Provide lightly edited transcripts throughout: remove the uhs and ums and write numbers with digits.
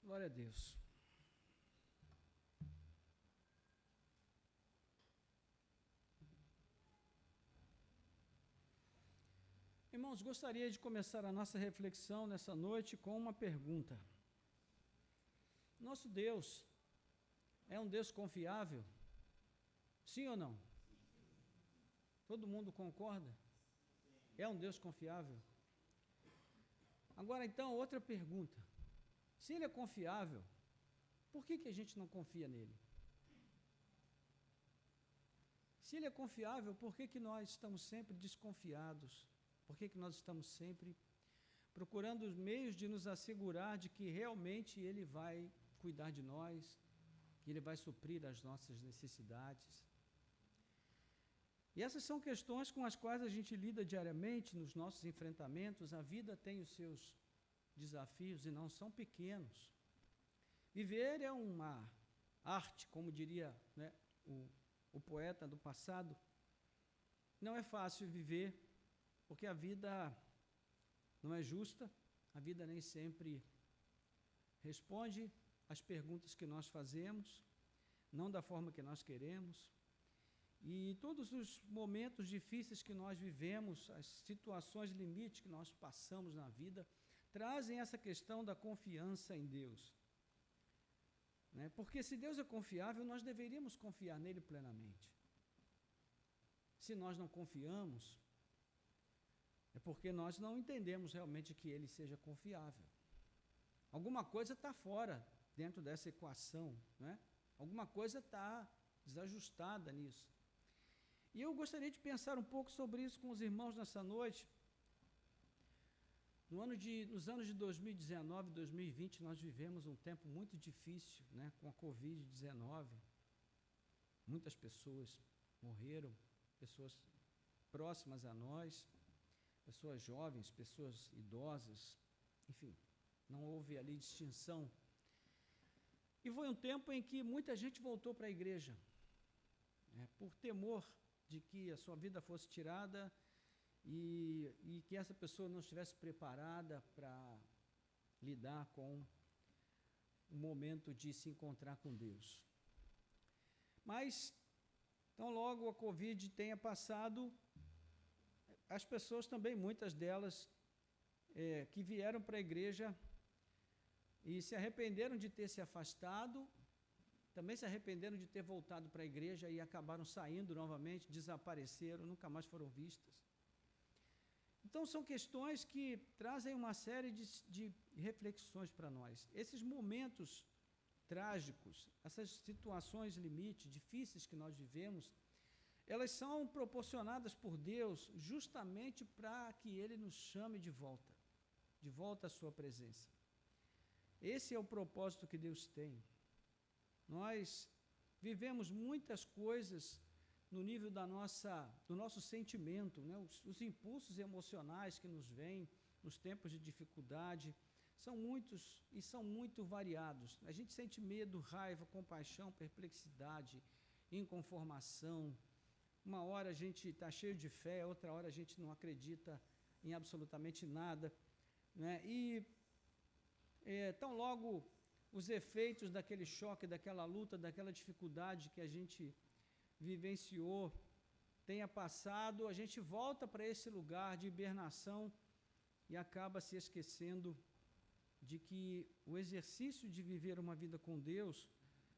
Glória a Deus. Irmãos, gostaria de começar a nossa reflexão nessa noite com uma pergunta. Nosso Deus é um Deus confiável? Sim ou não? Todo mundo concorda? É um Deus confiável? Agora, então, outra pergunta. Se Ele é confiável, por que a gente não confia nele? Se Ele é confiável, por que nós estamos sempre desconfiados? Por que nós estamos sempre procurando os meios de nos assegurar de que realmente Ele vai cuidar de nós, que Ele vai suprir as nossas necessidades? E essas são questões com as quais a gente lida diariamente nos nossos enfrentamentos. A vida tem os seus desafios e não são pequenos. Viver é uma arte, como diria, né, o poeta do passado. Não é fácil viver, porque a vida não é justa, a vida nem sempre responde às perguntas que nós fazemos, não da forma que nós queremos. E todos os momentos difíceis que nós vivemos, as situações limite que nós passamos na vida, trazem essa questão da confiança em Deus. Né? Porque se Deus é confiável, nós deveríamos confiar nele plenamente. Se nós não confiamos, é porque nós não entendemos realmente que ele seja confiável. Alguma coisa está fora, dentro dessa equação, né? Alguma coisa está desajustada nisso. E eu gostaria de pensar um pouco sobre isso com os irmãos nessa noite. Nos anos de 2019 e 2020, nós vivemos um tempo muito difícil, né, com a Covid-19. Muitas pessoas morreram, pessoas próximas a nós, pessoas jovens, pessoas idosas, enfim, não houve ali distinção. E foi um tempo em que muita gente voltou para a igreja, por temor de que a sua vida fosse tirada e que essa pessoa não estivesse preparada para lidar com o momento de se encontrar com Deus. Mas, tão logo a Covid tenha passado, as pessoas também, muitas delas, que vieram para a igreja e se arrependeram de ter se afastado, também se arrependeram de ter voltado para a igreja e acabaram saindo novamente, desapareceram, nunca mais foram vistas. Então, são questões que trazem uma série de reflexões para nós. Esses momentos trágicos, essas situações limite, difíceis que nós vivemos, elas são proporcionadas por Deus justamente para que Ele nos chame de volta à sua presença. Esse é o propósito que Deus tem. Nós vivemos muitas coisas no nível do nosso sentimento, né? Os impulsos emocionais que nos vêm nos tempos de dificuldade são muitos e são muito variados. A gente sente medo, raiva, compaixão, perplexidade, inconformação. Uma hora a gente está cheio de fé, outra hora a gente não acredita em absolutamente nada, né? E tão logo os efeitos daquele choque, daquela luta, daquela dificuldade que a gente vivenciou tenha passado, a gente volta para esse lugar de hibernação e acaba se esquecendo de que o exercício de viver uma vida com Deus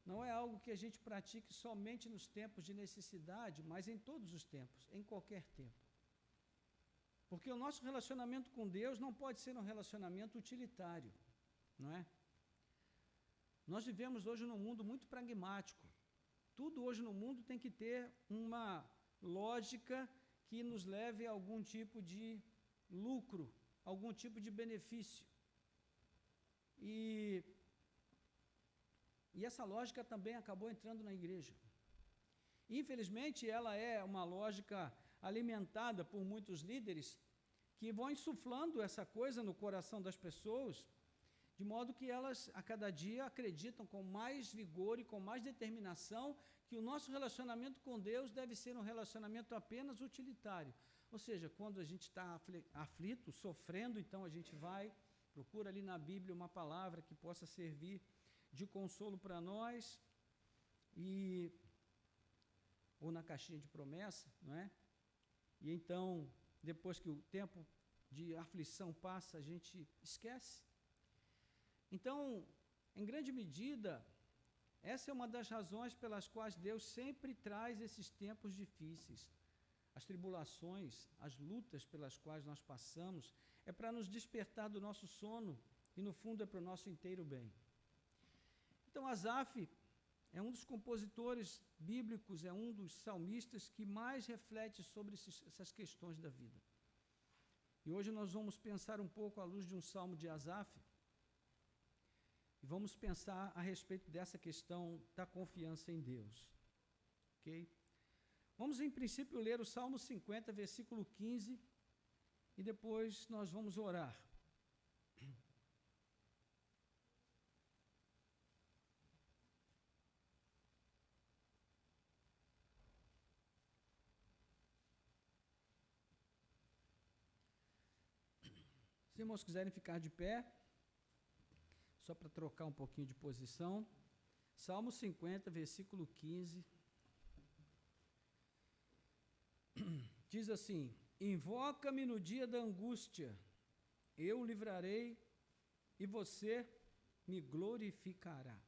não é algo que a gente pratique somente nos tempos de necessidade, mas em todos os tempos, em qualquer tempo. Porque o nosso relacionamento com Deus não pode ser um relacionamento utilitário, não é? Nós vivemos hoje num mundo muito pragmático. Tudo hoje no mundo tem que ter uma lógica que nos leve a algum tipo de lucro, algum tipo de benefício. E essa lógica também acabou entrando na igreja. Infelizmente, ela é uma lógica alimentada por muitos líderes que vão insuflando essa coisa no coração das pessoas, de modo que elas, a cada dia, acreditam com mais vigor e com mais determinação que o nosso relacionamento com Deus deve ser um relacionamento apenas utilitário. Ou seja, quando a gente está aflito, sofrendo, então a gente vai Procura ali na Bíblia uma palavra que possa servir de consolo para nós, ou na caixinha de promessa, não é? E então, depois que o tempo de aflição passa, a gente esquece. Então, em grande medida, essa é uma das razões pelas quais Deus sempre traz esses tempos difíceis. As tribulações, as lutas pelas quais nós passamos, é para nos despertar do nosso sono e, no fundo, é para o nosso inteiro bem. Então, Asaf é um dos compositores bíblicos, é um dos salmistas que mais reflete sobre essas questões da vida. E hoje nós vamos pensar um pouco à luz de um salmo de Asaf, e vamos pensar a respeito dessa questão da confiança em Deus. Ok? Vamos, em princípio, ler o Salmo 50, versículo 15, e depois nós vamos orar. Se os irmãos quiserem ficar de pé, só para trocar um pouquinho de posição. Salmo 50, versículo 15. Diz assim: invoca-me no dia da angústia, eu o livrarei e você me glorificará.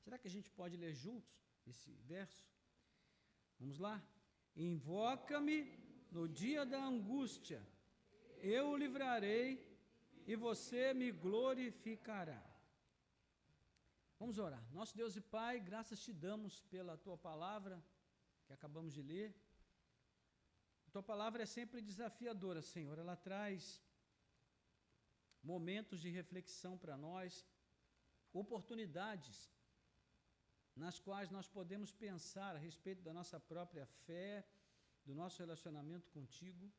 Será que a gente pode ler juntos esse verso? Vamos lá? Invoca-me no dia da angústia, eu o livrarei e você me glorificará. Vamos orar. Nosso Deus e Pai, graças te damos pela tua palavra que acabamos de ler. A tua palavra é sempre desafiadora, Senhor. Ela traz momentos de reflexão para nós, oportunidades nas quais nós podemos pensar a respeito da nossa própria fé, do nosso relacionamento contigo,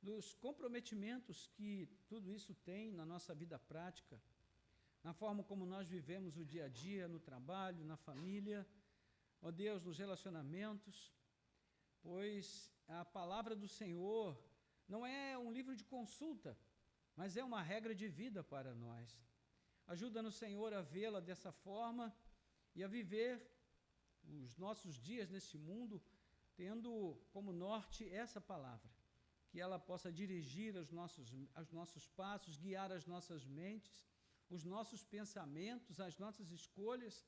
dos comprometimentos que tudo isso tem na nossa vida prática, na forma como nós vivemos o dia a dia, no trabalho, na família, ó Deus, nos relacionamentos, pois a palavra do Senhor não é um livro de consulta, mas é uma regra de vida para nós. Ajuda-nos, Senhor, a vê-la dessa forma e a viver os nossos dias nesse mundo, tendo como norte essa palavra, que ela possa dirigir os nossos passos, guiar as nossas mentes, os nossos pensamentos, as nossas escolhas,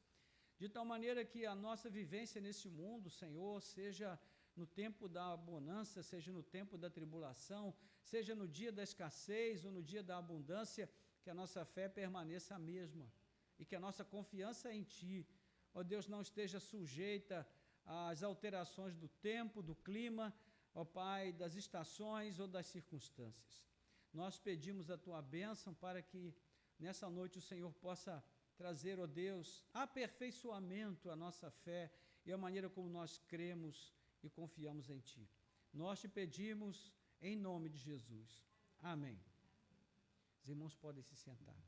de tal maneira que a nossa vivência nesse mundo, Senhor, seja no tempo da bonança, seja no tempo da tribulação, seja no dia da escassez ou no dia da abundância, que a nossa fé permaneça a mesma e que a nossa confiança em Ti, ó Deus, não esteja sujeita às alterações do tempo, do clima, ó Pai, das estações ou das circunstâncias. Nós pedimos a Tua bênção para que nessa noite o Senhor possa trazer, ó Deus, aperfeiçoamento à nossa fé e à maneira como nós cremos e confiamos em Ti. Nós te pedimos em nome de Jesus. Amém. Os irmãos podem se sentar.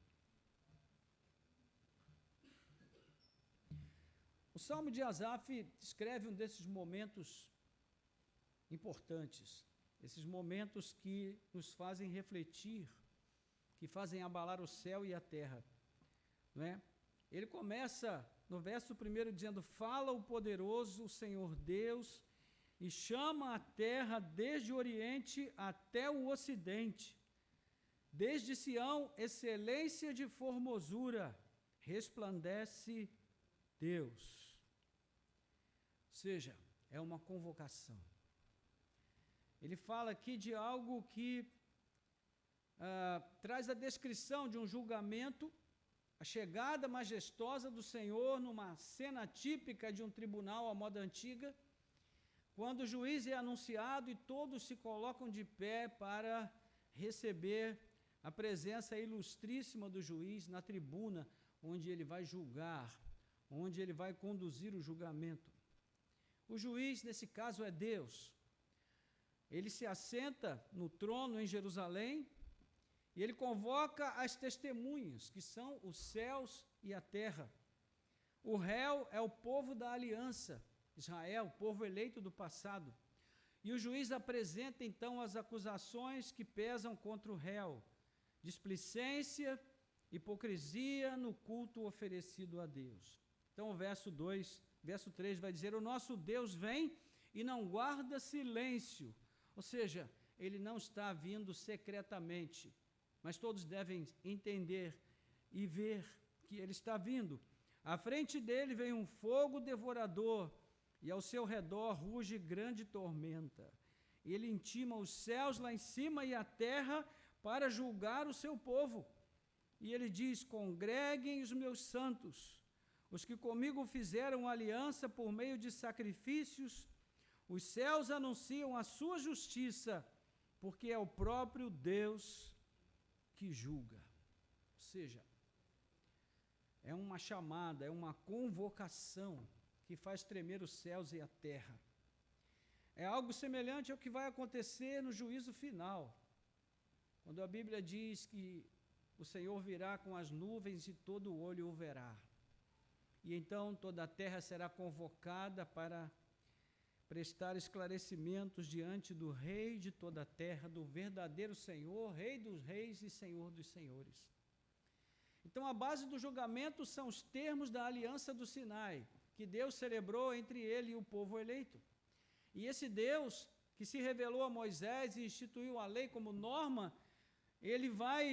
O Salmo de Asaf descreve um desses momentos importantes, esses momentos que nos fazem refletir, que fazem abalar o céu e a terra, não é? Ele começa no verso 1 dizendo: fala o poderoso, o Senhor Deus, e chama a terra desde o oriente até o ocidente. Desde Sião, excelência de formosura, resplandece Deus. Ou seja, é uma convocação. Ele fala aqui de algo que traz a descrição de um julgamento, a chegada majestosa do Senhor numa cena típica de um tribunal à moda antiga, quando o juiz é anunciado e todos se colocam de pé para receber a presença ilustríssima do juiz na tribuna, onde ele vai julgar, onde ele vai conduzir o julgamento. O juiz, nesse caso, é Deus. Ele se assenta no trono em Jerusalém e ele convoca as testemunhas, que são os céus e a terra. O réu é o povo da aliança, Israel, povo eleito do passado. E o juiz apresenta então as acusações que pesam contra o réu, displicência, hipocrisia no culto oferecido a Deus. Então, o verso 3 vai dizer: o nosso Deus vem e não guarda silêncio. Ou seja, ele não está vindo secretamente, mas todos devem entender e ver que ele está vindo. À frente dele vem um fogo devorador, e ao seu redor ruge grande tormenta. Ele intima os céus lá em cima e a terra para julgar o seu povo. E ele diz: congreguem os meus santos, os que comigo fizeram aliança por meio de sacrifícios. Os céus anunciam a sua justiça, porque é o próprio Deus que julga. Ou seja, é uma chamada, é uma convocação que faz tremer os céus e a terra. É algo semelhante ao que vai acontecer no juízo final, quando a Bíblia diz que o Senhor virá com as nuvens e todo o olho o verá. E então toda a terra será convocada para prestar esclarecimentos diante do Rei de toda a terra, do verdadeiro Senhor, Rei dos reis e Senhor dos senhores. Então a base do julgamento são os termos da aliança do Sinai, que Deus celebrou entre ele e o povo eleito. E esse Deus que se revelou a Moisés e instituiu a lei como norma, ele vai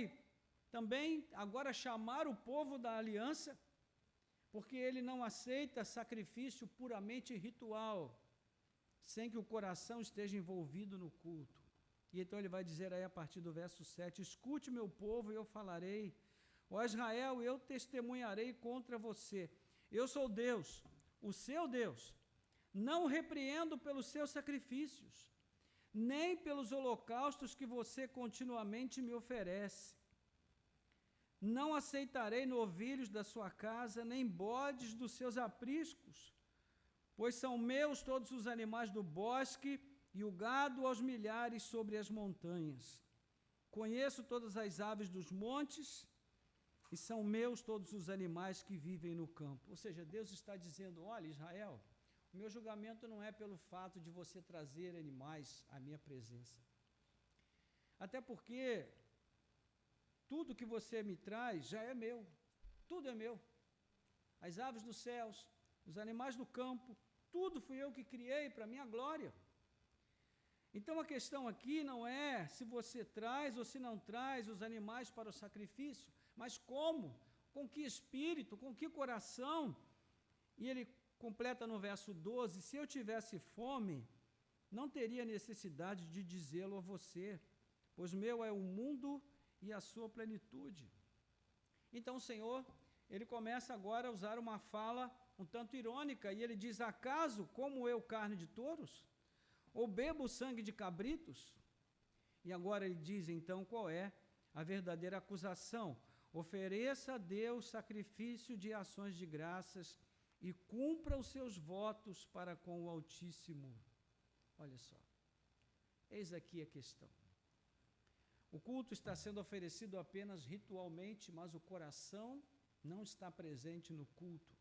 também agora chamar o povo da aliança, porque ele não aceita sacrifício puramente ritual, sem que o coração esteja envolvido no culto. E então ele vai dizer aí a partir do verso 7, escute meu povo e eu falarei, ó Israel, eu testemunharei contra você, eu sou Deus, o seu Deus, não o repreendo pelos seus sacrifícios, nem pelos holocaustos que você continuamente me oferece. Não aceitarei novilhos da sua casa, nem bodes dos seus apriscos, pois são meus todos os animais do bosque e o gado aos milhares sobre as montanhas. Conheço todas as aves dos montes e são meus todos os animais que vivem no campo. Ou seja, Deus está dizendo, olha Israel, o meu julgamento não é pelo fato de você trazer animais à minha presença. Até porque tudo que você me traz já é meu, tudo é meu. As aves dos céus, os animais do campo, tudo fui eu que criei para a minha glória. Então a questão aqui não é se você traz ou se não traz os animais para o sacrifício, mas como, com que espírito, com que coração. E ele completa no verso 12, se eu tivesse fome, não teria necessidade de dizê-lo a você, pois meu é o mundo e a sua plenitude. Então o Senhor, ele começa agora a usar uma fala um tanto irônica, e ele diz, acaso como eu carne de touros? Ou bebo sangue de cabritos? E agora ele diz então qual é a verdadeira acusação. Ofereça a Deus sacrifício de ações de graças e cumpra os seus votos para com o Altíssimo. Olha só, eis aqui a questão. O culto está sendo oferecido apenas ritualmente, mas o coração não está presente no culto.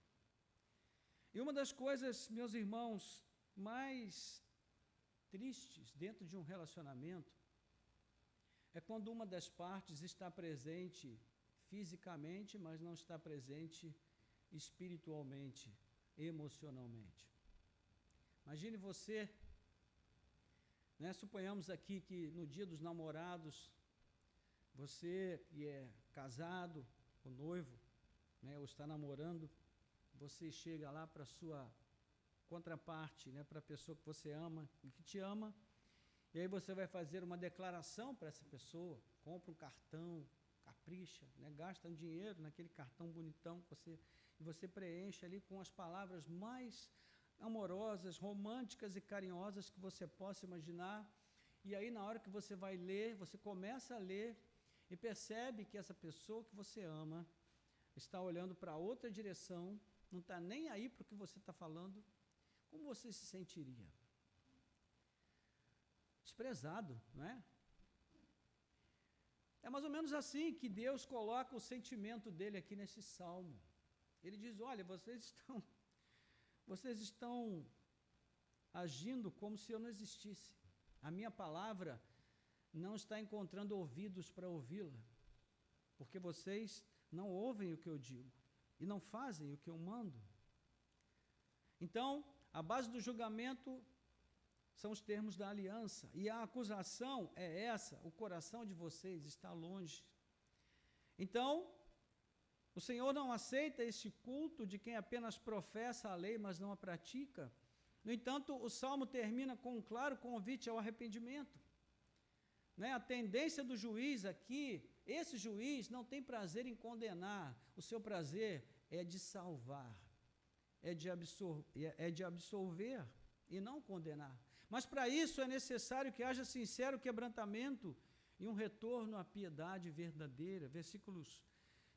E uma das coisas, meus irmãos, mais tristes dentro de um relacionamento é quando uma das partes está presente fisicamente, mas não está presente espiritualmente, emocionalmente. Imagine você, suponhamos aqui que no dia dos namorados, você que é casado, ou noivo, ou está namorando, você chega lá para a sua contraparte, para a pessoa que você ama e que te ama, e aí você vai fazer uma declaração para essa pessoa, compra um cartão, capricha, gasta um dinheiro naquele cartão bonitão que você preenche ali com as palavras mais amorosas, românticas e carinhosas que você possa imaginar, e aí na hora que você vai ler, você começa a ler e percebe que essa pessoa que você ama está olhando para outra direção, não está nem aí para o que você está falando, como você se sentiria? Desprezado, não é? É mais ou menos assim que Deus coloca o sentimento dele aqui nesse salmo. Ele diz, olha, vocês estão agindo como se eu não existisse. A minha palavra não está encontrando ouvidos para ouvi-la. porque vocês não ouvem o que eu digo e não fazem o que eu mando. Então, a base do julgamento são os termos da aliança, e a acusação é essa: o coração de vocês está longe. Então, o Senhor não aceita este culto de quem apenas professa a lei, mas não a pratica. No entanto, o Salmo termina com um claro convite ao arrependimento. A tendência do juiz aqui, esse juiz não tem prazer em condenar, o seu prazer é de salvar, é de absolver e não condenar. Mas para isso é necessário que haja sincero quebrantamento e um retorno à piedade verdadeira. Versículos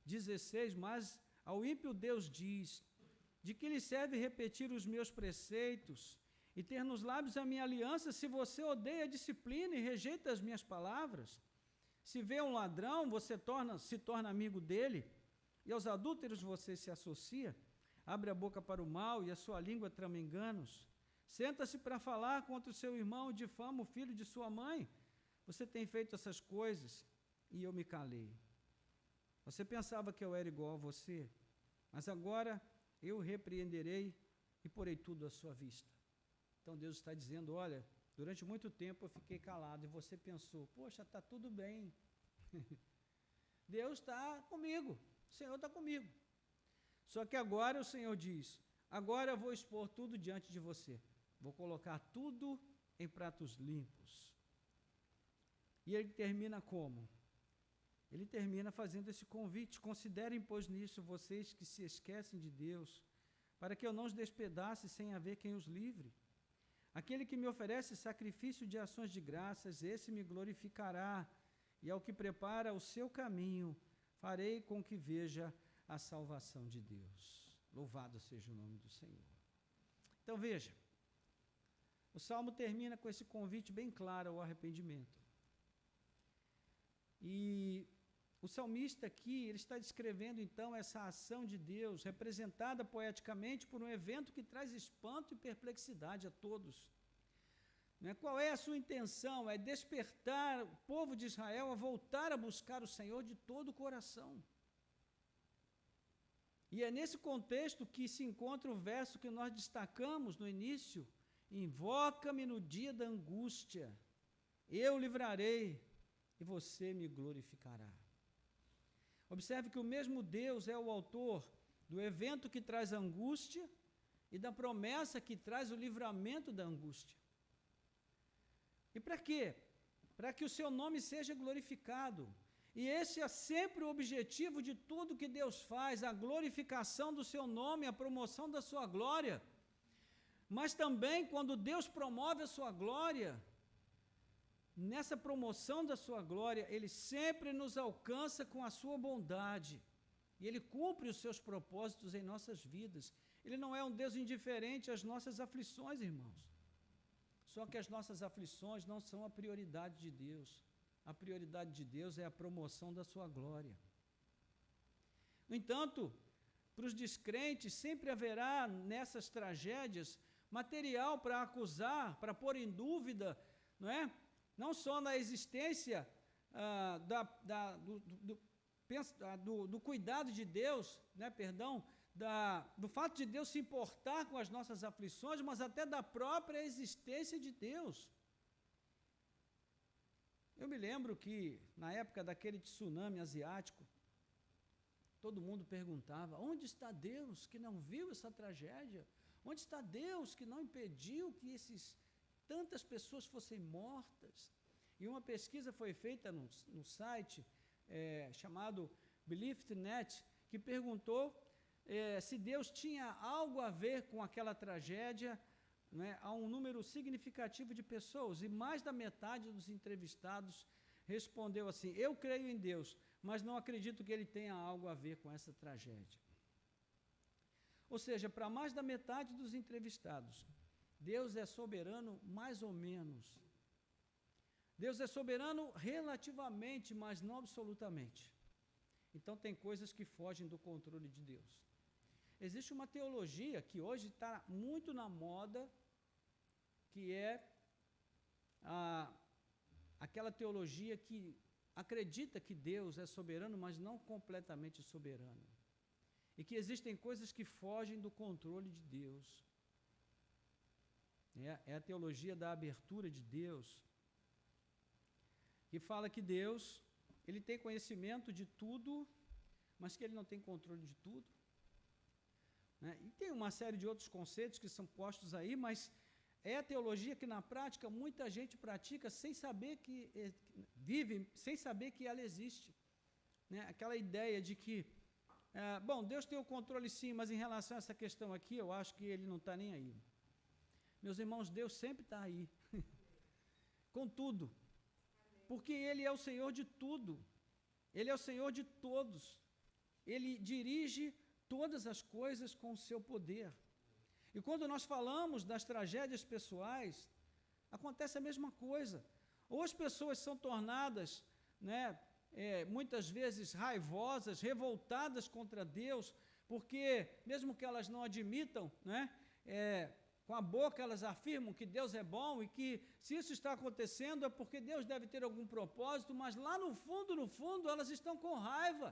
16, mas ao ímpio Deus diz: de que lhe serve repetir os meus preceitos e ter nos lábios a minha aliança, se você odeia a disciplina e rejeita as minhas palavras? Se vê um ladrão, você se torna amigo dele, e aos adúlteros você se associa, abre a boca para o mal e a sua língua trama enganos. Senta-se para falar contra o seu irmão, difama o filho de sua mãe. Você tem feito essas coisas e eu me calei. Você pensava que eu era igual a você, mas agora eu repreenderei e porei tudo à sua vista. Então Deus está dizendo: olha, durante muito tempo eu fiquei calado e você pensou, poxa, está tudo bem. Deus está comigo, o Senhor está comigo. Só que agora o Senhor diz: agora eu vou expor tudo diante de você. Vou colocar tudo em pratos limpos. E ele termina como? Ele termina fazendo esse convite: considerem, pois, nisso vocês que se esquecem de Deus, para que eu não os despedace sem haver quem os livre. Aquele que me oferece sacrifício de ações de graças, esse me glorificará, e ao que prepara o seu caminho, farei com que veja a salvação de Deus. Louvado seja o nome do Senhor. Então veja, o Salmo termina com esse convite bem claro ao arrependimento. E o salmista aqui, ele está descrevendo então essa ação de Deus, representada poeticamente por um evento que traz espanto e perplexidade a todos. Qual é a sua intenção? É despertar o povo de Israel a voltar a buscar o Senhor de todo o coração. E é nesse contexto que se encontra o verso que nós destacamos no início: invoca-me no dia da angústia, eu livrarei e você me glorificará. Observe que o mesmo Deus é o autor do evento que traz angústia e da promessa que traz o livramento da angústia. E para quê? Para que o seu nome seja glorificado. E esse é sempre o objetivo de tudo que Deus faz: a glorificação do seu nome, a promoção da sua glória. Mas também, quando Deus promove a sua glória, nessa promoção da sua glória, Ele sempre nos alcança com a sua bondade. E Ele cumpre os seus propósitos em nossas vidas. Ele não é um Deus indiferente às nossas aflições, irmãos. Só que as nossas aflições não são a prioridade de Deus. A prioridade de Deus é a promoção da sua glória. No entanto, para os descrentes, sempre haverá nessas tragédias material para acusar, para pôr em dúvida, não só na existência do cuidado de Deus, do fato de Deus se importar com as nossas aflições, mas até da própria existência de Deus. Eu me lembro que, na época daquele tsunami asiático, todo mundo perguntava: onde está Deus que não viu essa tragédia? Onde está Deus que não impediu que tantas pessoas fossem mortas? E uma pesquisa foi feita no site chamado BeliefNet, que perguntou se Deus tinha algo a ver com aquela tragédia, a um número significativo de pessoas, e mais da metade dos entrevistados respondeu assim: eu creio em Deus, mas não acredito que Ele tenha algo a ver com essa tragédia. Ou seja, para mais da metade dos entrevistados, Deus é soberano mais ou menos. Deus é soberano relativamente, mas não absolutamente. Então tem coisas que fogem do controle de Deus. Existe uma teologia que hoje está muito na moda, que é aquela teologia que acredita que Deus é soberano, mas não completamente soberano. E que existem coisas que fogem do controle de Deus. É a teologia da abertura de Deus, que fala que Deus, ele tem conhecimento de tudo, mas que ele não tem controle de tudo. Né? E tem uma série de outros conceitos que são postos aí, mas é a teologia que na prática muita gente pratica sem saber que vive, sem saber que ela existe. Né? Aquela ideia de que, bom, Deus tem o controle sim, mas em relação a essa questão aqui, eu acho que ele não está nem aí. Meus irmãos, Deus sempre está aí, com tudo, porque Ele é o Senhor de tudo, Ele é o Senhor de todos, Ele dirige todas as coisas com o seu poder. E quando nós falamos das tragédias pessoais, acontece a mesma coisa. Ou as pessoas são tornadas, né, muitas vezes raivosas, revoltadas contra Deus, porque mesmo que elas não admitam, né, com a boca elas afirmam que Deus é bom e que se isso está acontecendo é porque Deus deve ter algum propósito, mas lá no fundo, elas estão com raiva.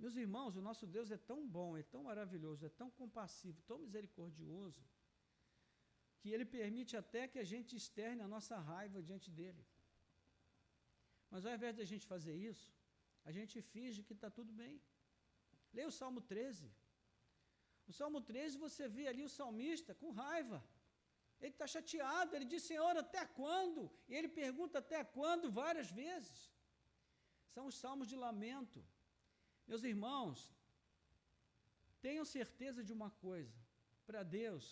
Meus irmãos, o nosso Deus é tão bom, é tão maravilhoso, é tão compassivo, tão misericordioso, que Ele permite até que a gente externe a nossa raiva diante dEle. Mas ao invés de a gente fazer isso, a gente finge que está tudo bem. Leia o Salmo 13. No Salmo 13 você vê ali o salmista com raiva. Ele está chateado, ele diz, Senhor, até quando? E ele pergunta até quando várias vezes. São os salmos de lamento. Meus irmãos, tenham certeza de uma coisa, para Deus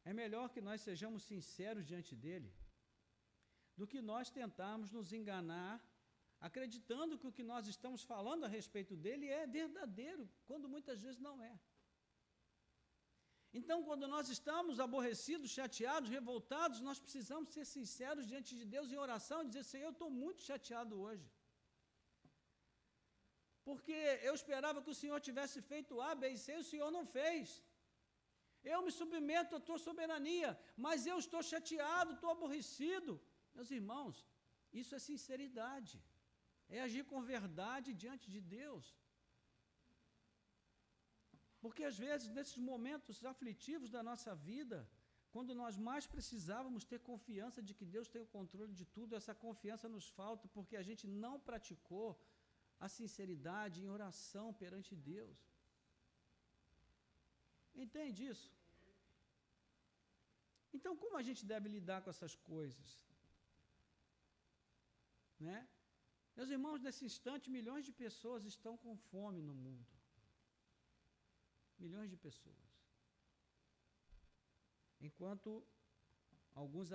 é melhor que nós sejamos sinceros diante dEle, do que nós tentarmos nos enganar, acreditando que o que nós estamos falando a respeito dEle é verdadeiro, quando muitas vezes não é. Então, quando nós estamos aborrecidos, chateados, revoltados, nós precisamos ser sinceros diante de Deus em oração e dizer, Senhor, eu estou muito chateado hoje. Porque eu esperava que o Senhor tivesse feito A, B e C, e o Senhor não fez. Eu me submeto à tua soberania, mas eu estou chateado, estou aborrecido. Meus irmãos, isso é sinceridade, é agir com verdade diante de Deus. Porque às vezes, nesses momentos aflitivos da nossa vida, quando nós mais precisávamos ter confiança de que Deus tem o controle de tudo, essa confiança nos falta porque a gente não praticou a sinceridade em oração perante Deus. Entende isso? Então, como a gente deve lidar com essas coisas? Né? Meus irmãos, nesse instante, milhões de pessoas estão com fome no mundo. Milhões de pessoas. Enquanto alguns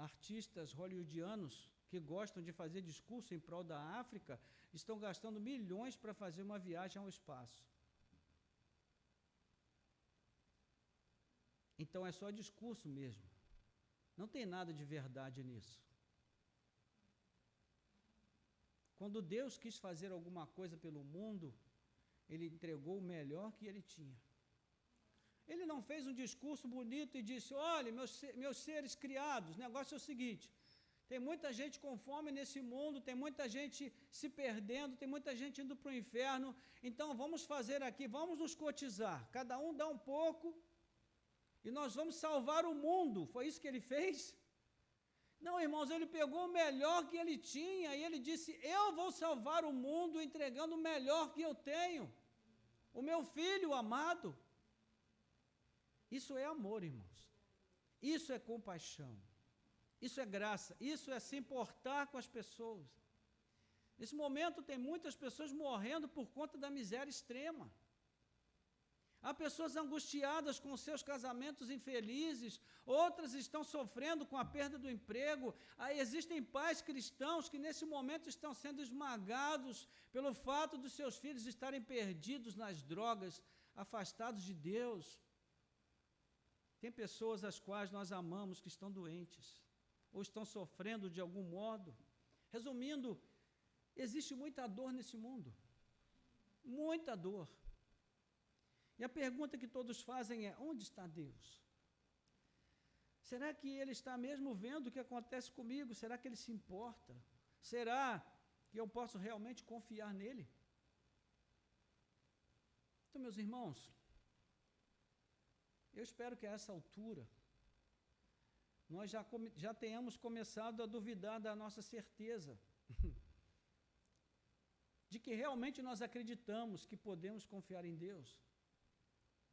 artistas hollywoodianos que gostam de fazer discurso em prol da África estão gastando milhões para fazer uma viagem ao espaço. Então é só discurso mesmo. Não tem nada de verdade nisso. Quando Deus quis fazer alguma coisa pelo mundo, Ele entregou o melhor que Ele tinha. Ele não fez um discurso bonito e disse, olha, meus seres criados, o negócio é o seguinte, tem muita gente com fome nesse mundo, tem muita gente se perdendo, tem muita gente indo para o inferno, então vamos fazer aqui, vamos nos cotizar, cada um dá um pouco, e nós vamos salvar o mundo. Foi isso que ele fez? Não, irmãos, ele pegou o melhor que ele tinha, e ele disse, eu vou salvar o mundo entregando o melhor que eu tenho, o meu filho amado. Isso é amor, irmãos. Isso é compaixão. Isso é graça. Isso é se importar com as pessoas. Nesse momento tem muitas pessoas morrendo por conta da miséria extrema. Há pessoas angustiadas com seus casamentos infelizes, outras estão sofrendo com a perda do emprego. Aí existem pais cristãos que nesse momento estão sendo esmagados pelo fato dos seus filhos estarem perdidos nas drogas, afastados de Deus. Tem pessoas às quais nós amamos que estão doentes, ou estão sofrendo de algum modo. Resumindo, existe muita dor nesse mundo, muita dor. E a pergunta que todos fazem é, onde está Deus? Será que Ele está mesmo vendo o que acontece comigo? Será que Ele se importa? Será que eu posso realmente confiar nele. Então, meus irmãos, eu espero que a essa altura nós já tenhamos começado a duvidar da nossa certeza de que realmente nós acreditamos que podemos confiar em Deus.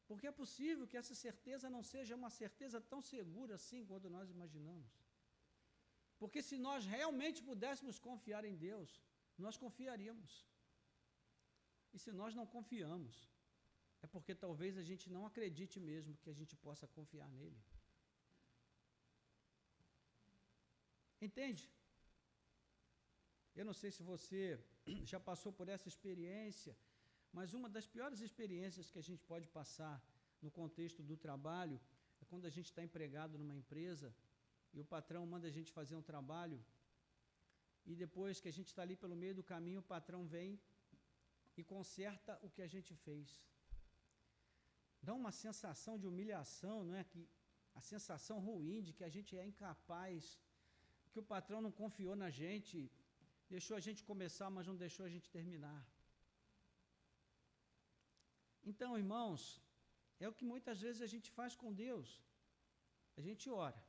Porque é possível que essa certeza não seja uma certeza tão segura assim quanto nós imaginamos. Porque se nós realmente pudéssemos confiar em Deus, nós confiaríamos. E se nós não confiamos, é porque talvez a gente não acredite mesmo que a gente possa confiar nele. Entende? Eu não sei se você já passou por essa experiência, mas uma das piores experiências que a gente pode passar no contexto do trabalho é quando a gente está empregado numa empresa e o patrão manda a gente fazer um trabalho e depois que a gente está ali pelo meio do caminho, o patrão vem e conserta o que a gente fez. Dá uma sensação de humilhação, não é? A sensação ruim de que a gente é incapaz, que o patrão não confiou na gente, deixou a gente começar, mas não deixou a gente terminar. Então, irmãos, é o que muitas vezes a gente faz com Deus. A gente ora,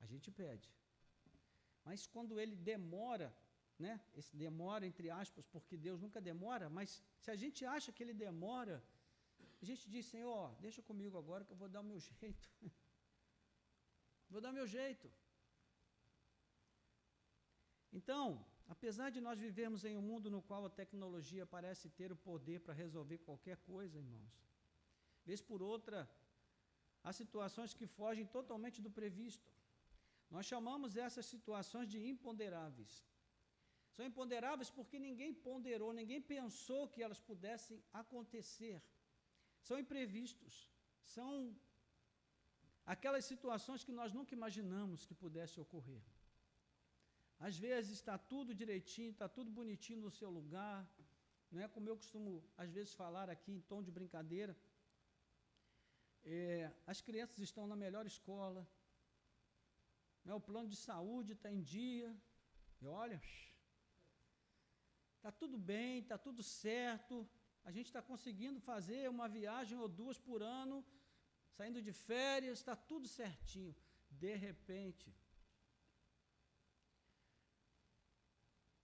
a gente pede, mas quando ele demora, né? Esse demora entre aspas, porque Deus nunca demora, mas se a gente acha que ele demora, a gente diz, Senhor, deixa comigo agora que eu vou dar o meu jeito. Vou dar o meu jeito. Então, apesar de nós vivermos em um mundo no qual a tecnologia parece ter o poder para resolver qualquer coisa, irmãos, vez por outra, há situações que fogem totalmente do previsto. Nós chamamos essas situações de imponderáveis. São imponderáveis porque ninguém ponderou, ninguém pensou que elas pudessem acontecer. São imprevistos, são aquelas situações que nós nunca imaginamos que pudesse ocorrer. Às vezes está tudo direitinho, está tudo bonitinho no seu lugar, não é como eu costumo às vezes falar aqui em tom de brincadeira. As crianças estão na melhor escola, né, o plano de saúde está em dia, e olha, está tudo bem, está tudo certo, a gente está conseguindo fazer uma viagem ou duas por ano, saindo de férias, está tudo certinho. De repente,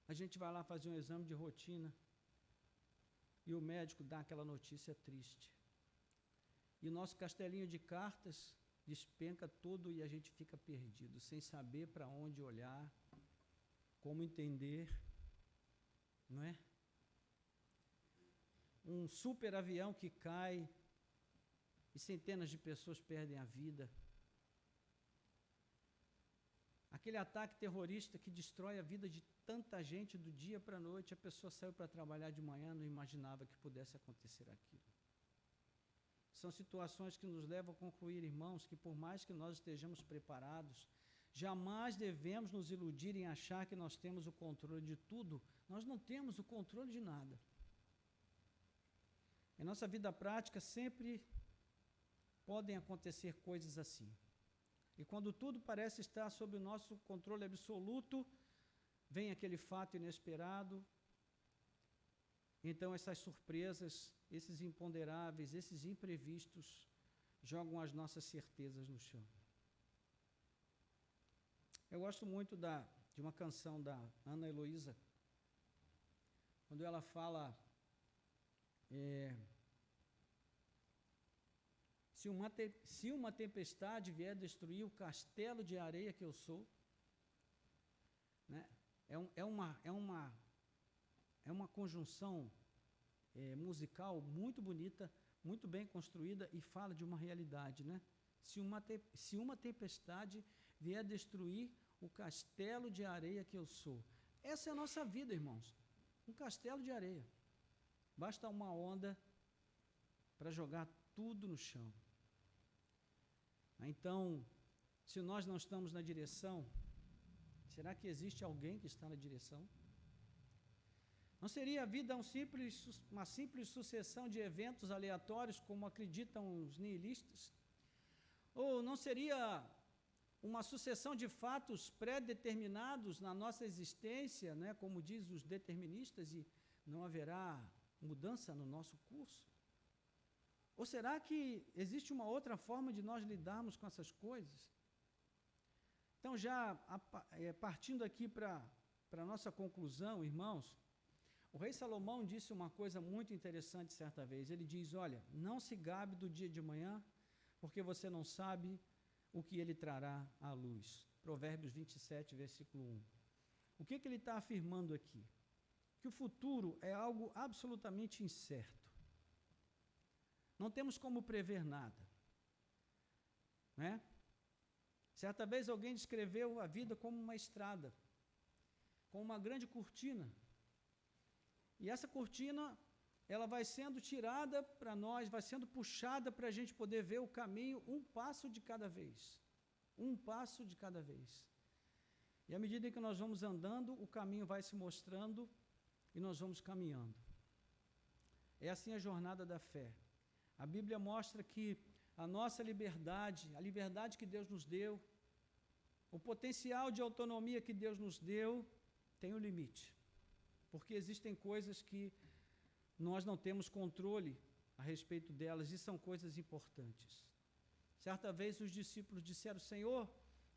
a gente vai lá fazer um exame de rotina e o médico dá aquela notícia triste. E o nosso castelinho de cartas despenca tudo e a gente fica perdido, sem saber para onde olhar, como entender, não é? Um super avião que cai e centenas de pessoas perdem a vida. Aquele ataque terrorista que destrói a vida de tanta gente do dia para a noite, a pessoa saiu para trabalhar de manhã, não imaginava que pudesse acontecer aquilo. São situações que nos levam a concluir, irmãos, que por mais que nós estejamos preparados, jamais devemos nos iludir em achar que nós temos o controle de tudo. Nós não temos o controle de nada. Em nossa vida prática sempre podem acontecer coisas assim. E quando tudo parece estar sob o nosso controle absoluto, vem aquele fato inesperado. Então essas surpresas, esses imponderáveis, esses imprevistos, jogam as nossas certezas no chão. Eu gosto muito de uma canção da Ana Heloísa, quando ela fala, se uma tempestade vier destruir o castelo de areia que eu sou, né? É uma conjunção musical muito bonita, muito bem construída e fala de uma realidade, né? Se uma tempestade vier destruir o castelo de areia que eu sou. Essa é a nossa vida, irmãos. Um castelo de areia. Basta uma onda para jogar tudo no chão. Então, se nós não estamos na direção, será que existe alguém que está na direção? Não seria a vida uma simples sucessão de eventos aleatórios, como acreditam os nihilistas? Ou não seria uma sucessão de fatos pré-determinados na nossa existência, né, como diz os deterministas, e não haverá mudança no nosso curso? Ou será que existe uma outra forma de nós lidarmos com essas coisas? Então, já partindo aqui para a nossa conclusão, irmãos, o rei Salomão disse uma coisa muito interessante certa vez. Ele diz, olha, não se gabe do dia de manhã, porque você não sabe o que ele trará à luz. Provérbios 27, versículo 1. O que ele está afirmando aqui? Que o futuro é algo absolutamente incerto. Não temos como prever nada. Né? Certa vez alguém descreveu a vida como uma estrada, com uma grande cortina. E essa cortina, ela vai sendo tirada para nós, vai sendo puxada para a gente poder ver o caminho um passo de cada vez. Um passo de cada vez. E à medida que nós vamos andando, o caminho vai se mostrando e nós vamos caminhando. É assim a jornada da fé. A Bíblia mostra que a nossa liberdade, a liberdade que Deus nos deu, o potencial de autonomia que Deus nos deu, tem um limite. Porque existem coisas que nós não temos controle a respeito delas, e são coisas importantes. Certa vez os discípulos disseram, Senhor,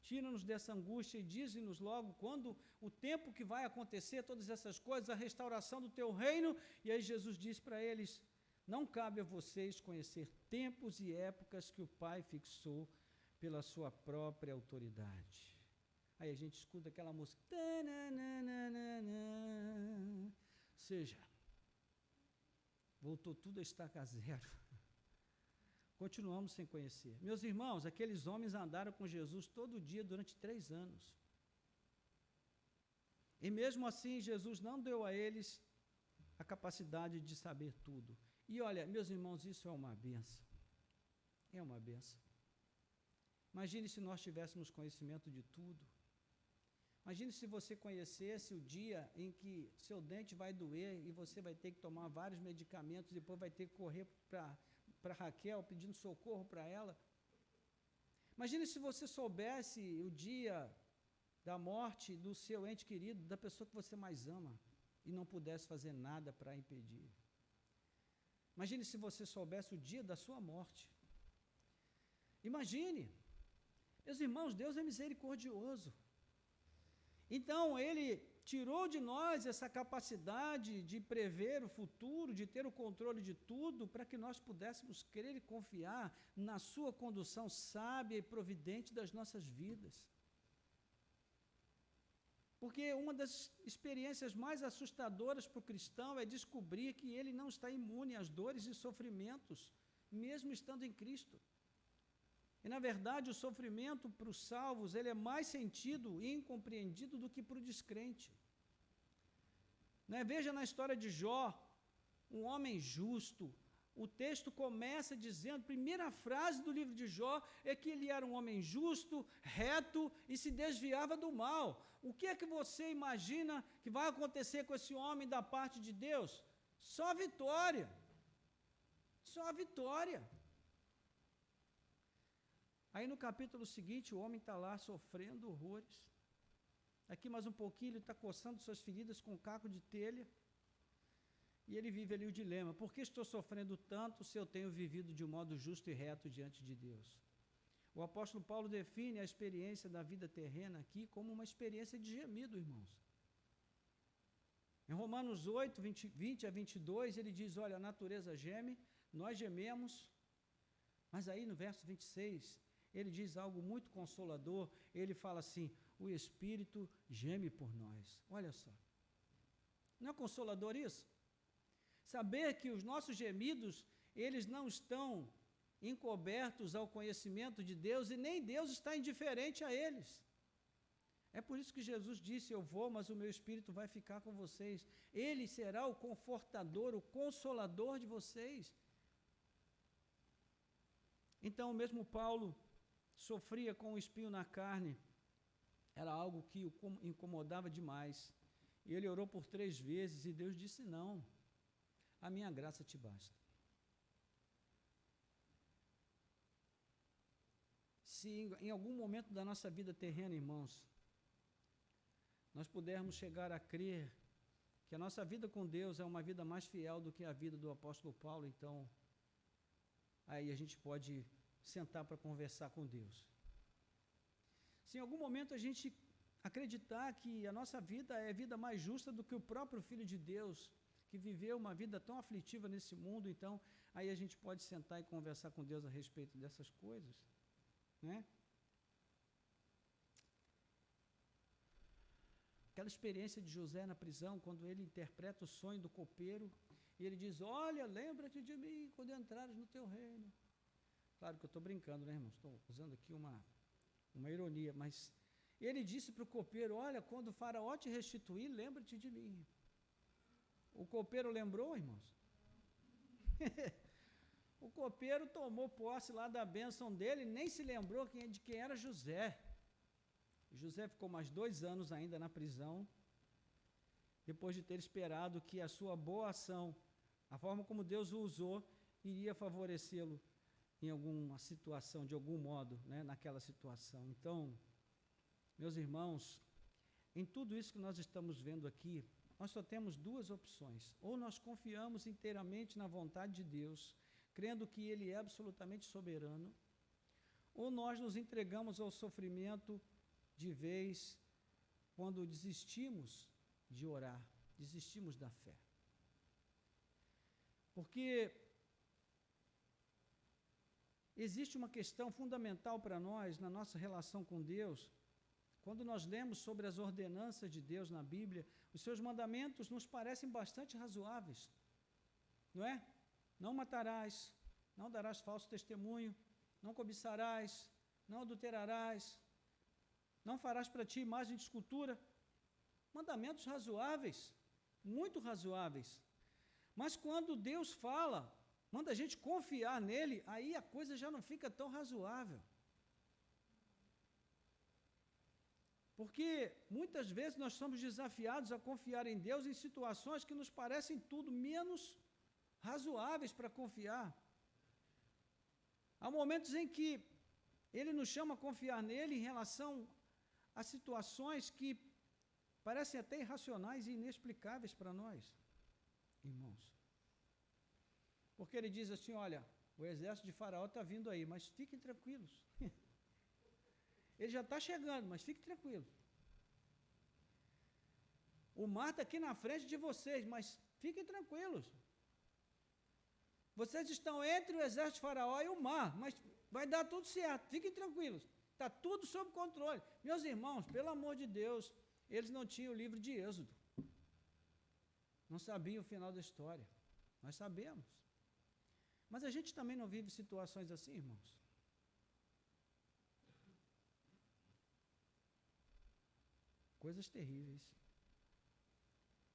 tira-nos dessa angústia e dize-nos logo quando o tempo que vai acontecer, todas essas coisas, a restauração do teu reino. E aí Jesus disse para eles, não cabe a vocês conhecer tempos e épocas que o Pai fixou pela sua própria autoridade. Aí a gente escuta aquela música, ou seja, voltou tudo a estaca zero. Continuamos sem conhecer. Meus irmãos, aqueles homens andaram com Jesus todo dia durante 3 anos. E mesmo assim, Jesus não deu a eles a capacidade de saber tudo. E olha, meus irmãos, isso é uma bênção. É uma bênção. Imagine se nós tivéssemos conhecimento de tudo. Imagine se você conhecesse o dia em que seu dente vai doer e você vai ter que tomar vários medicamentos, depois vai ter que correr para Raquel pedindo socorro para ela. Imagine se você soubesse o dia da morte do seu ente querido, da pessoa que você mais ama, e não pudesse fazer nada para impedir. Imagine se você soubesse o dia da sua morte. Imagine. Meus irmãos, Deus é misericordioso. Então, Ele tirou de nós essa capacidade de prever o futuro, de ter o controle de tudo, para que nós pudéssemos crer e confiar na sua condução sábia e providente das nossas vidas. Porque uma das experiências mais assustadoras para o cristão é descobrir que ele não está imune às dores e sofrimentos, mesmo estando em Cristo. E, na verdade, o sofrimento para os salvos, ele é mais sentido e incompreendido do que para o descrente. Né? Veja na história de Jó, um homem justo. O texto começa dizendo, a primeira frase do livro de Jó é que ele era um homem justo, reto e se desviava do mal. O que é que você imagina que vai acontecer com esse homem da parte de Deus? Só vitória. Só vitória. Aí no capítulo seguinte, o homem está lá sofrendo horrores. Aqui mais um pouquinho, ele está coçando suas feridas com um caco de telha. E ele vive ali o dilema, por que estou sofrendo tanto se eu tenho vivido de um modo justo e reto diante de Deus? O apóstolo Paulo define a experiência da vida terrena aqui como uma experiência de gemido, irmãos. Em Romanos 8, 20 a 22, ele diz, olha, a natureza geme, nós gememos, mas aí no verso 26, ele diz algo muito consolador, ele fala assim, o Espírito geme por nós. Olha só, não é consolador isso? Saber que os nossos gemidos, eles não estão encobertos ao conhecimento de Deus e nem Deus está indiferente a eles. É por isso que Jesus disse, eu vou, mas o meu Espírito vai ficar com vocês. Ele será o confortador, o consolador de vocês. Então, mesmo Paulo sofria com o espinho na carne, era algo que o incomodava demais. E ele orou por 3 vezes e Deus disse, não, a minha graça te basta. se em algum momento da nossa vida terrena, irmãos, nós pudermos chegar a crer que a nossa vida com Deus é uma vida mais fiel do que a vida do apóstolo Paulo, então, aí a gente pode sentar para conversar com Deus. Se em algum momento a gente acreditar que a nossa vida é vida mais justa do que o próprio Filho de Deus, que viveu uma vida tão aflitiva nesse mundo, então, aí a gente pode sentar e conversar com Deus a respeito dessas coisas, né? Aquela experiência de José na prisão, quando ele interpreta o sonho do copeiro, e ele diz, olha, lembra-te de mim quando entrares no teu reino. Claro que eu estou brincando, né, irmãos? Estou usando aqui uma ironia, mas ele disse para o copeiro, olha, quando o faraó te restituir, lembra-te de mim. O copeiro lembrou, irmãos? O copeiro tomou posse lá da bênção dele, nem se lembrou de quem era José. José ficou mais 2 anos ainda na prisão, depois de ter esperado que a sua boa ação, a forma como Deus o usou, iria favorecê-lo em alguma situação, de algum modo, né, naquela situação. Então, meus irmãos, em tudo isso que nós estamos vendo aqui, nós só temos 2 opções. Ou nós confiamos inteiramente na vontade de Deus, crendo que Ele é absolutamente soberano, ou nós nos entregamos ao sofrimento de vez quando desistimos de orar, desistimos da fé. Porque existe uma questão fundamental para nós, na nossa relação com Deus, quando nós lemos sobre as ordenanças de Deus na Bíblia, os seus mandamentos nos parecem bastante razoáveis, não é? Não matarás, não darás falso testemunho, não cobiçarás, não adulterarás, não farás para ti imagem de escultura. Mandamentos razoáveis, muito razoáveis. Mas quando Deus fala, manda a gente confiar nele, aí a coisa já não fica tão razoável. Porque muitas vezes nós somos desafiados a confiar em Deus em situações que nos parecem tudo menos razoáveis para confiar. Há momentos em que Ele nos chama a confiar nele em relação a situações que parecem até irracionais e inexplicáveis para nós, irmãos. Porque Ele diz assim, olha, o exército de Faraó está vindo aí, mas fiquem tranquilos. Ele já está chegando, mas fiquem tranquilos. O mar está aqui na frente de vocês, mas fiquem tranquilos. Vocês estão entre o exército de Faraó e o mar, mas vai dar tudo certo, fiquem tranquilos. Está tudo sob controle. Meus irmãos, pelo amor de Deus, eles não tinham o livro de Êxodo. Não sabiam o final da história. Nós sabemos. Mas a gente também não vive situações assim, irmãos. Coisas terríveis.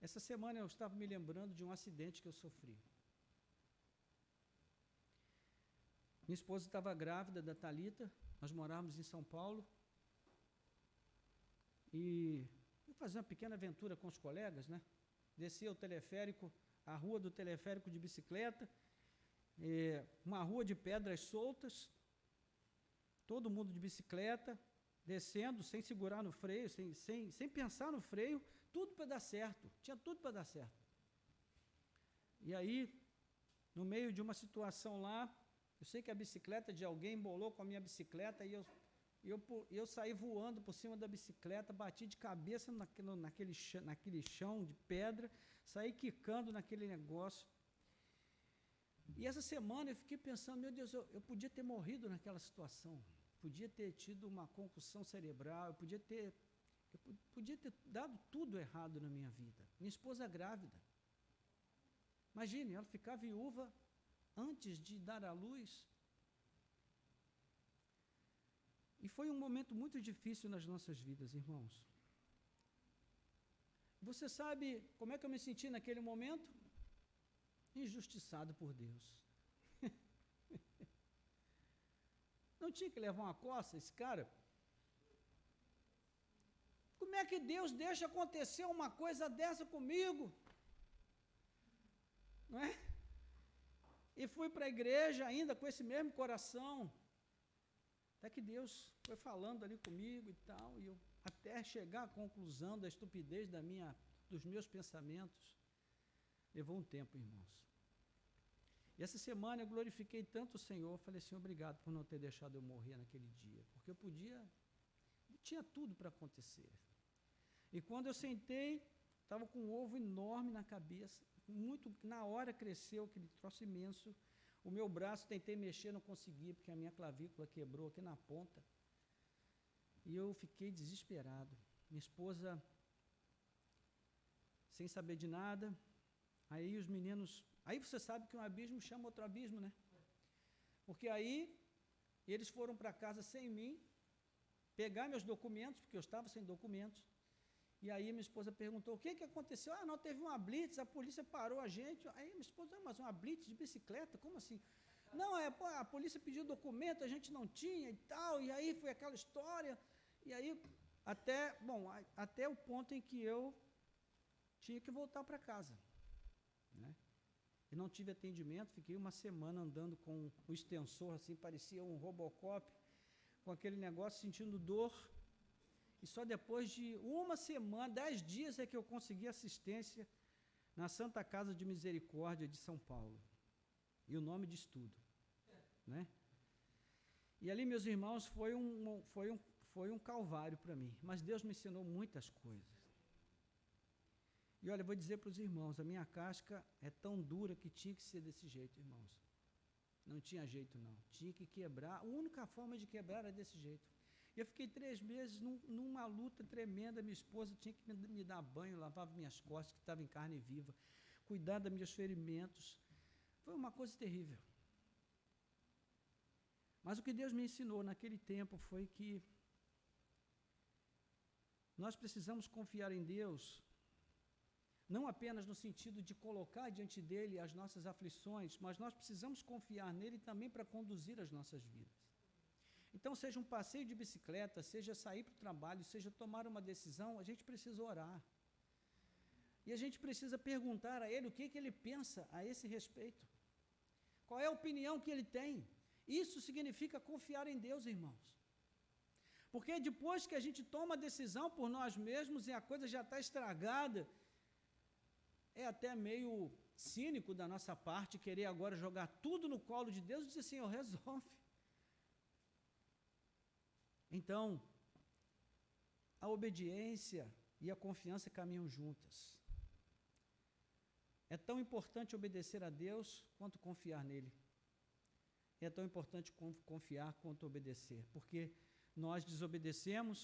Essa semana eu estava me lembrando de um acidente que eu sofri. Minha esposa estava grávida da Thalita, nós morávamos em São Paulo, e eu fazia uma pequena aventura com os colegas, né? Descia o teleférico, a rua do teleférico de bicicleta, uma rua de pedras soltas, todo mundo de bicicleta, descendo, sem segurar no freio, sem pensar no freio, tudo para dar certo, tinha tudo para dar certo. E aí, no meio de uma situação lá, eu sei que a bicicleta de alguém embolou com a minha bicicleta e eu saí voando por cima da bicicleta, bati de cabeça naquele chão de pedra, saí quicando naquele negócio. E essa semana eu fiquei pensando, meu Deus, eu podia ter morrido naquela situação, podia ter tido uma concussão cerebral, eu podia ter dado tudo errado na minha vida. Minha esposa grávida. Imagine, ela ficar viúva antes de dar à luz. E foi um momento muito difícil nas nossas vidas, irmãos. Você sabe como é que eu me senti naquele momento? Injustiçado por Deus. Não tinha que levar uma coça, esse cara? Como é que Deus deixa acontecer uma coisa dessa comigo? Não é? E fui para a igreja ainda com esse mesmo coração, Até que Deus foi falando ali comigo e tal, e eu até chegar à conclusão da estupidez dos meus pensamentos, levou um tempo, irmãos. E essa semana eu glorifiquei tanto o Senhor, falei assim, obrigado por não ter deixado eu morrer naquele dia, porque eu tinha tudo para acontecer. E quando eu sentei, estava com um ovo enorme na cabeça, na hora cresceu aquele troço imenso, o meu braço tentei mexer, não consegui, porque a minha clavícula quebrou aqui na ponta, e eu fiquei desesperado. Minha esposa, sem saber de nada, aí os meninos, aí você sabe que um abismo chama outro abismo, né? Porque aí, eles foram para casa sem mim, pegar meus documentos, porque eu estava sem documentos, e aí minha esposa perguntou, o que aconteceu? Ah, não, teve uma blitz, a polícia parou a gente. Aí minha esposa, mas uma blitz de bicicleta? Como assim? Não, a polícia pediu documento, a gente não tinha e tal, e aí foi aquela história, e aí até o ponto em que eu tinha que voltar para casa, né? E não tive atendimento, fiquei uma semana andando com o extensor, assim, parecia um Robocop, com aquele negócio, sentindo dor. E só depois de uma semana, 10 dias, é que eu consegui assistência na Santa Casa de Misericórdia de São Paulo. E o nome diz tudo, né? E ali, meus irmãos, foi um calvário para mim. Mas Deus me ensinou muitas coisas. E olha, eu vou dizer para os irmãos, a minha casca é tão dura que tinha que ser desse jeito, irmãos. Não tinha jeito, não. Tinha que quebrar. A única forma de quebrar era desse jeito. E eu fiquei 3 meses numa luta tremenda. Minha esposa tinha que me dar banho, lavava minhas costas, que estavam em carne viva, cuidar dos meus ferimentos. Foi uma coisa terrível. Mas o que Deus me ensinou naquele tempo foi que nós precisamos confiar em Deus, não apenas no sentido de colocar diante dEle as nossas aflições, mas nós precisamos confiar nele também para conduzir as nossas vidas. Então, seja um passeio de bicicleta, seja sair para o trabalho, seja tomar uma decisão, a gente precisa orar. E a gente precisa perguntar a ele o que ele pensa a esse respeito. Qual é a opinião que ele tem? Isso significa confiar em Deus, irmãos. Porque depois que a gente toma a decisão por nós mesmos e a coisa já está estragada, é até meio cínico da nossa parte querer agora jogar tudo no colo de Deus e dizer, Senhor, resolve. Então, a obediência e a confiança caminham juntas. É tão importante obedecer a Deus quanto confiar nele. É tão importante confiar quanto obedecer, porque nós desobedecemos,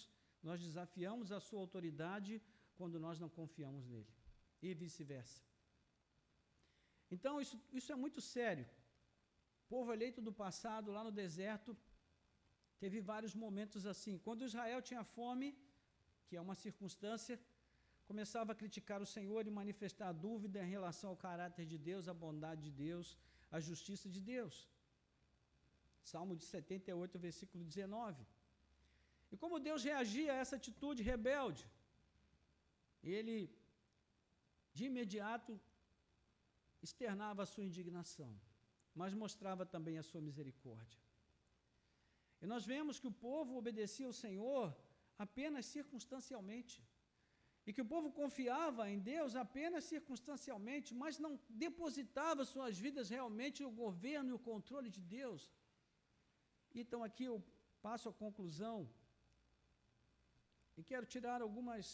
nós desafiamos a sua autoridade quando nós não confiamos nele, e vice-versa. Então, isso é muito sério. O povo eleito do passado, lá no deserto, teve vários momentos assim. Quando Israel tinha fome, que é uma circunstância, começava a criticar o Senhor e manifestar dúvida em relação ao caráter de Deus, a bondade de Deus, a justiça de Deus. Salmo de 78, versículo 19. E como Deus reagia a essa atitude rebelde? Ele, de imediato, externava a sua indignação, mas mostrava também a sua misericórdia. E nós vemos que o povo obedecia ao Senhor apenas circunstancialmente. E que o povo confiava em Deus apenas circunstancialmente, mas não depositava suas vidas realmente no governo e o controle de Deus. Então aqui eu passo a conclusão e quero tirar algumas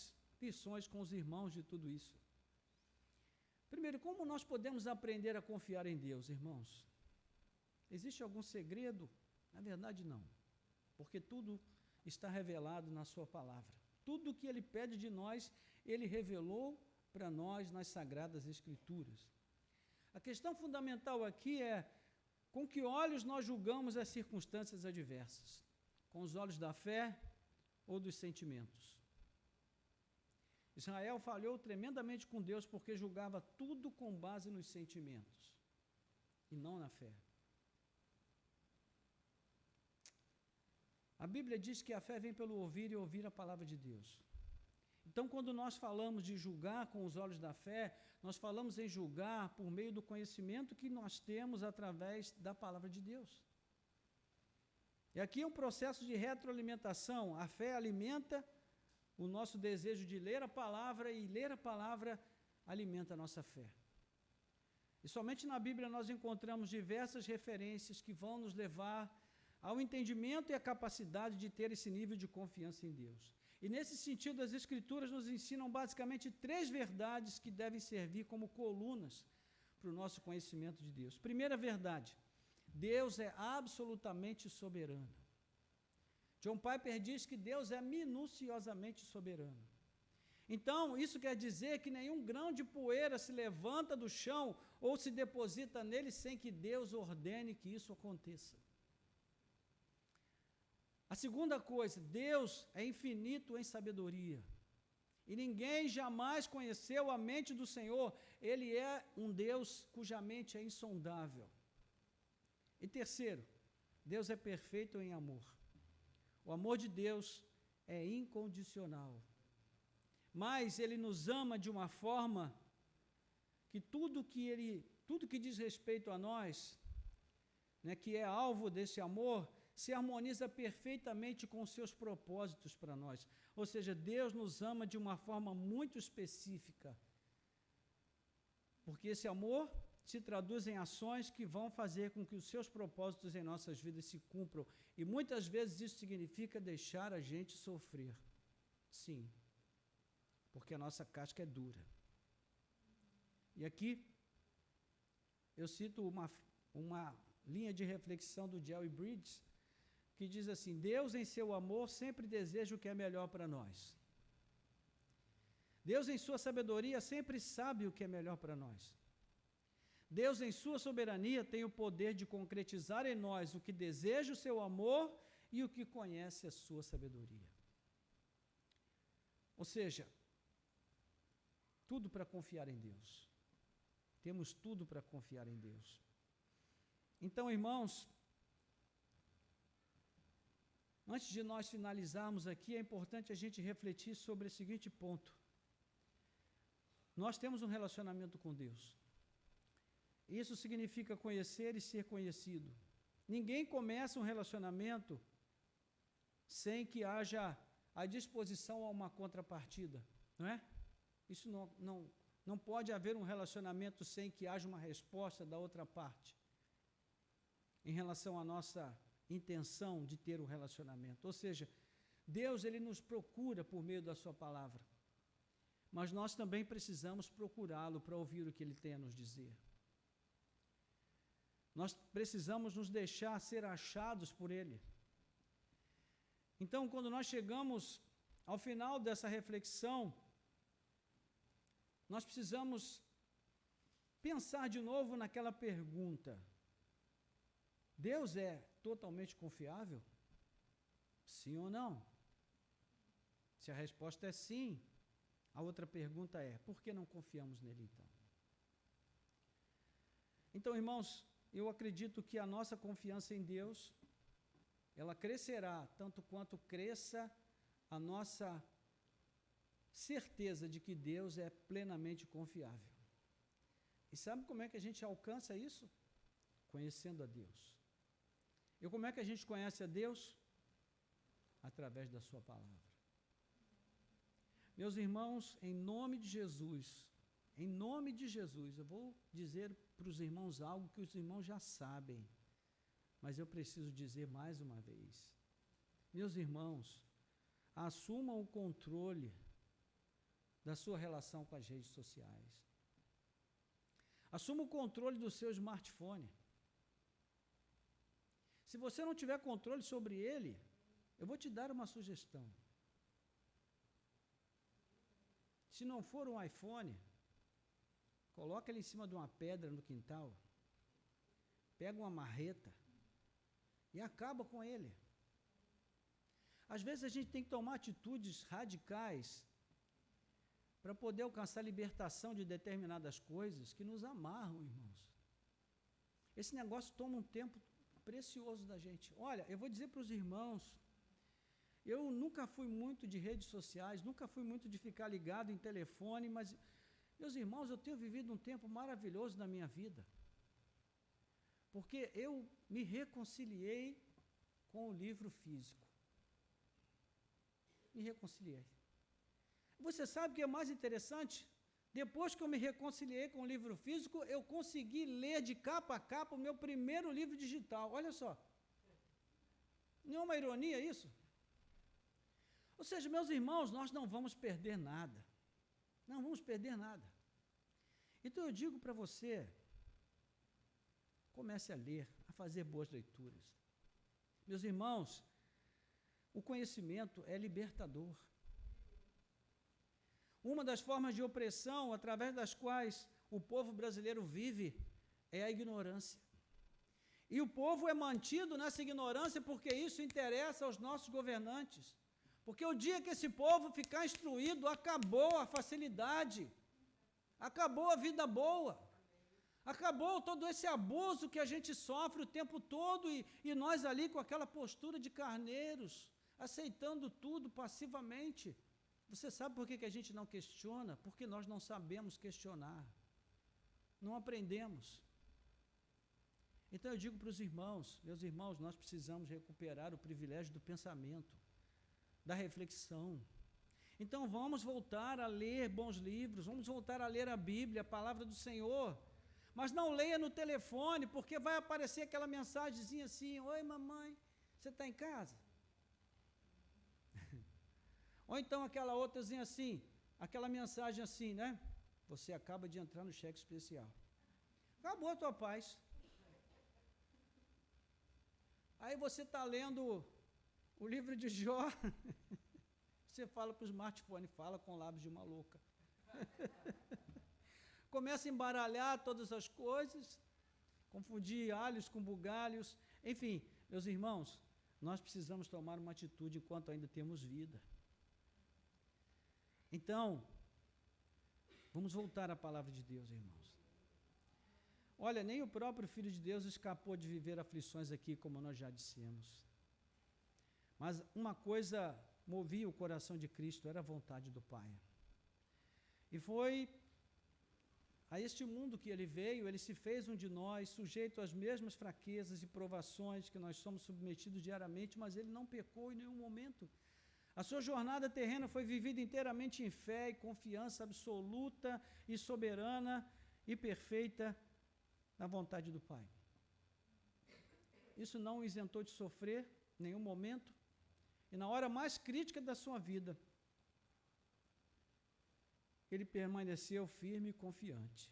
lições com os irmãos de tudo isso. Primeiro, como nós podemos aprender a confiar em Deus, irmãos? Existe algum segredo? Na verdade, não, porque tudo está revelado na sua palavra. Tudo o que ele pede de nós, ele revelou para nós nas Sagradas Escrituras. A questão fundamental aqui é com que olhos nós julgamos as circunstâncias adversas? Com os olhos da fé ou dos sentimentos? Israel falhou tremendamente com Deus porque julgava tudo com base nos sentimentos e não na fé. A Bíblia diz que a fé vem pelo ouvir e ouvir a palavra de Deus. Então, quando nós falamos de julgar com os olhos da fé, nós falamos em julgar por meio do conhecimento que nós temos através da palavra de Deus. E aqui é um processo de retroalimentação. A fé alimenta o nosso desejo de ler a palavra, e ler a palavra alimenta a nossa fé. E somente na Bíblia nós encontramos diversas referências que vão nos levar ao entendimento e à capacidade de ter esse nível de confiança em Deus. E nesse sentido, as Escrituras nos ensinam basicamente 3 verdades que devem servir como colunas para o nosso conhecimento de Deus. Primeira verdade: Deus é absolutamente soberano. John Piper diz que Deus é minuciosamente soberano. Então, isso quer dizer que nenhum grão de poeira se levanta do chão ou se deposita nele sem que Deus ordene que isso aconteça. A segunda coisa: Deus é infinito em sabedoria. E ninguém jamais conheceu a mente do Senhor. Ele é um Deus cuja mente é insondável. E terceiro, Deus é perfeito em amor. O amor de Deus é incondicional. Mas Ele nos ama de uma forma que tudo que diz respeito a nós, né, que é alvo desse amor, se harmoniza perfeitamente com os seus propósitos para nós. Ou seja, Deus nos ama de uma forma muito específica, porque esse amor se traduz em ações que vão fazer com que os seus propósitos em nossas vidas se cumpram. E muitas vezes isso significa deixar a gente sofrer. Sim, porque a nossa casca é dura. E aqui eu cito uma linha de reflexão do Jerry Bridges, que diz assim: Deus em seu amor sempre deseja o que é melhor para nós. Deus em sua sabedoria sempre sabe o que é melhor para nós. Deus em sua soberania tem o poder de concretizar em nós o que deseja o seu amor e o que conhece a sua sabedoria. Ou seja, tudo para confiar em Deus. Temos tudo para confiar em Deus. Então, irmãos, antes de nós finalizarmos aqui, é importante a gente refletir sobre o seguinte ponto. Nós temos um relacionamento com Deus. Isso significa conhecer e ser conhecido. Ninguém começa um relacionamento sem que haja a disposição a uma contrapartida, não é? Isso não pode haver um relacionamento sem que haja uma resposta da outra parte em relação à nossa intenção de ter um relacionamento. Ou seja, Deus ele nos procura por meio da sua palavra, mas nós também precisamos procurá-lo para ouvir o que ele tem a nos dizer. Nós precisamos nos deixar ser achados por ele. Então, quando nós chegamos ao final dessa reflexão, nós precisamos pensar de novo naquela pergunta: Deus é totalmente confiável? Sim ou não? Se a resposta é sim, a outra pergunta é: por que não confiamos nele então? Então, irmãos, eu acredito que a nossa confiança em Deus, ela crescerá tanto quanto cresça a nossa certeza de que Deus é plenamente confiável. E sabe como é que a gente alcança isso? Conhecendo a Deus. E como é que a gente conhece a Deus? Através da sua palavra. Meus irmãos, em nome de Jesus, eu vou dizer para os irmãos algo que os irmãos já sabem, mas eu preciso dizer mais uma vez. Meus irmãos, assumam o controle da sua relação com as redes sociais. Assuma o controle do seu smartphone. Se você não tiver controle sobre ele, eu vou te dar uma sugestão. Se não for um iPhone, coloca ele em cima de uma pedra no quintal, pega uma marreta e acaba com ele. Às vezes a gente tem que tomar atitudes radicais para poder alcançar a libertação de determinadas coisas que nos amarram, irmãos. Esse negócio toma um tempo precioso da gente. Olha, eu vou dizer para os irmãos, eu nunca fui muito de redes sociais, nunca fui muito de ficar ligado em telefone, mas, meus irmãos, eu tenho vivido um tempo maravilhoso na minha vida, porque eu me reconciliei com o livro físico. Me reconciliei. Você sabe o que é mais interessante? Depois que eu me reconciliei com o livro físico, eu consegui ler de capa a capa o meu primeiro livro digital. Olha só. Não é uma ironia isso? Ou seja, meus irmãos, nós não vamos perder nada. Não vamos perder nada. Então eu digo para você, comece a ler, a fazer boas leituras. Meus irmãos, o conhecimento é libertador. Uma das formas de opressão através das quais o povo brasileiro vive é a ignorância. E o povo é mantido nessa ignorância porque isso interessa aos nossos governantes. Porque o dia que esse povo ficar instruído, acabou a facilidade, acabou a vida boa, acabou todo esse abuso que a gente sofre o tempo todo e nós ali com aquela postura de carneiros, aceitando tudo passivamente. Você sabe por que a gente não questiona? Porque nós não sabemos questionar, não aprendemos. Então eu digo para os irmãos, meus irmãos, nós precisamos recuperar o privilégio do pensamento, da reflexão. Então vamos voltar a ler bons livros, vamos voltar a ler a Bíblia, a palavra do Senhor, mas não leia no telefone, porque vai aparecer aquela mensagenzinha assim: oi mamãe, você está em casa? Ou então aquela outrazinha assim, aquela mensagem assim, né? Você acaba de entrar no cheque especial. Acabou a tua paz. Aí você está lendo o livro de Jó, você fala para o smartphone, fala com lábios de uma louca. Começa a embaralhar todas as coisas, confundir alhos com bugalhos. Enfim, meus irmãos, nós precisamos tomar uma atitude enquanto ainda temos vida. Então, vamos voltar à palavra de Deus, irmãos. Olha, nem o próprio Filho de Deus escapou de viver aflições aqui, como nós já dissemos. Mas uma coisa movia o coração de Cristo, era a vontade do Pai. E foi a este mundo que ele veio, ele se fez um de nós, sujeito às mesmas fraquezas e provações que nós somos submetidos diariamente, mas ele não pecou em nenhum momento. A sua jornada terrena foi vivida inteiramente em fé e confiança absoluta e soberana e perfeita na vontade do Pai. Isso não o isentou de sofrer em nenhum momento, e na hora mais crítica da sua vida, ele permaneceu firme e confiante,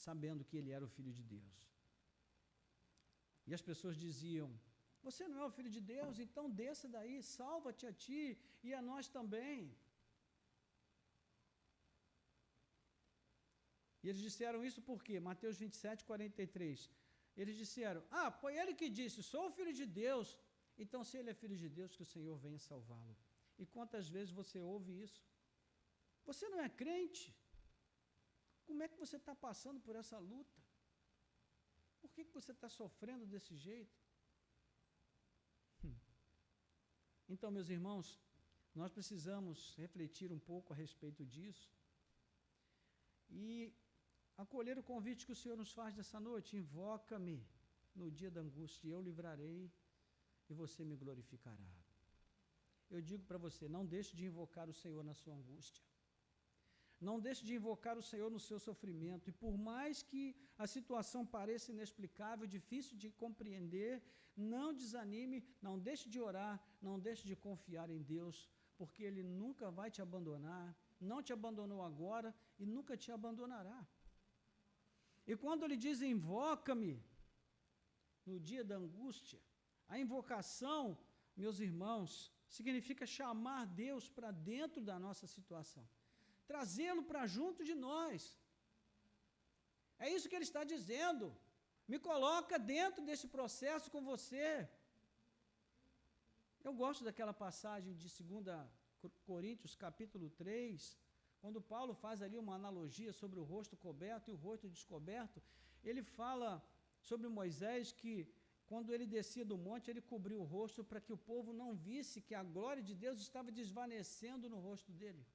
sabendo que ele era o Filho de Deus. E as pessoas diziam: você não é o Filho de Deus, então desça daí, salva-te a ti e a nós também. E eles disseram isso por quê? Mateus 27, 43. Eles disseram: foi ele que disse, sou o Filho de Deus, então se ele é Filho de Deus, que o Senhor venha salvá-lo. E quantas vezes você ouve isso? Você não é crente? Como é que você está passando por essa luta? Por que você está sofrendo desse jeito? Então, meus irmãos, nós precisamos refletir um pouco a respeito disso e acolher o convite que o Senhor nos faz dessa noite. Invoca-me no dia da angústia, e eu livrarei, e você me glorificará. Eu digo para você, não deixe de invocar o Senhor na sua angústia. Não deixe de invocar o Senhor no seu sofrimento. E por mais que a situação pareça inexplicável, difícil de compreender, não desanime, não deixe de orar, não deixe de confiar em Deus, porque Ele nunca vai te abandonar, não te abandonou agora e nunca te abandonará. E quando Ele diz invoca-me no dia da angústia, a invocação, meus irmãos, significa chamar Deus para dentro da nossa situação, trazê-lo para junto de nós. É isso que ele está dizendo. Me coloca dentro desse processo com você. Eu gosto daquela passagem de 2 Coríntios, capítulo 3, quando Paulo faz ali uma analogia sobre o rosto coberto e o rosto descoberto. Ele fala sobre Moisés que, quando ele descia do monte, ele cobriu o rosto para que o povo não visse que a glória de Deus estava desvanecendo no rosto dele.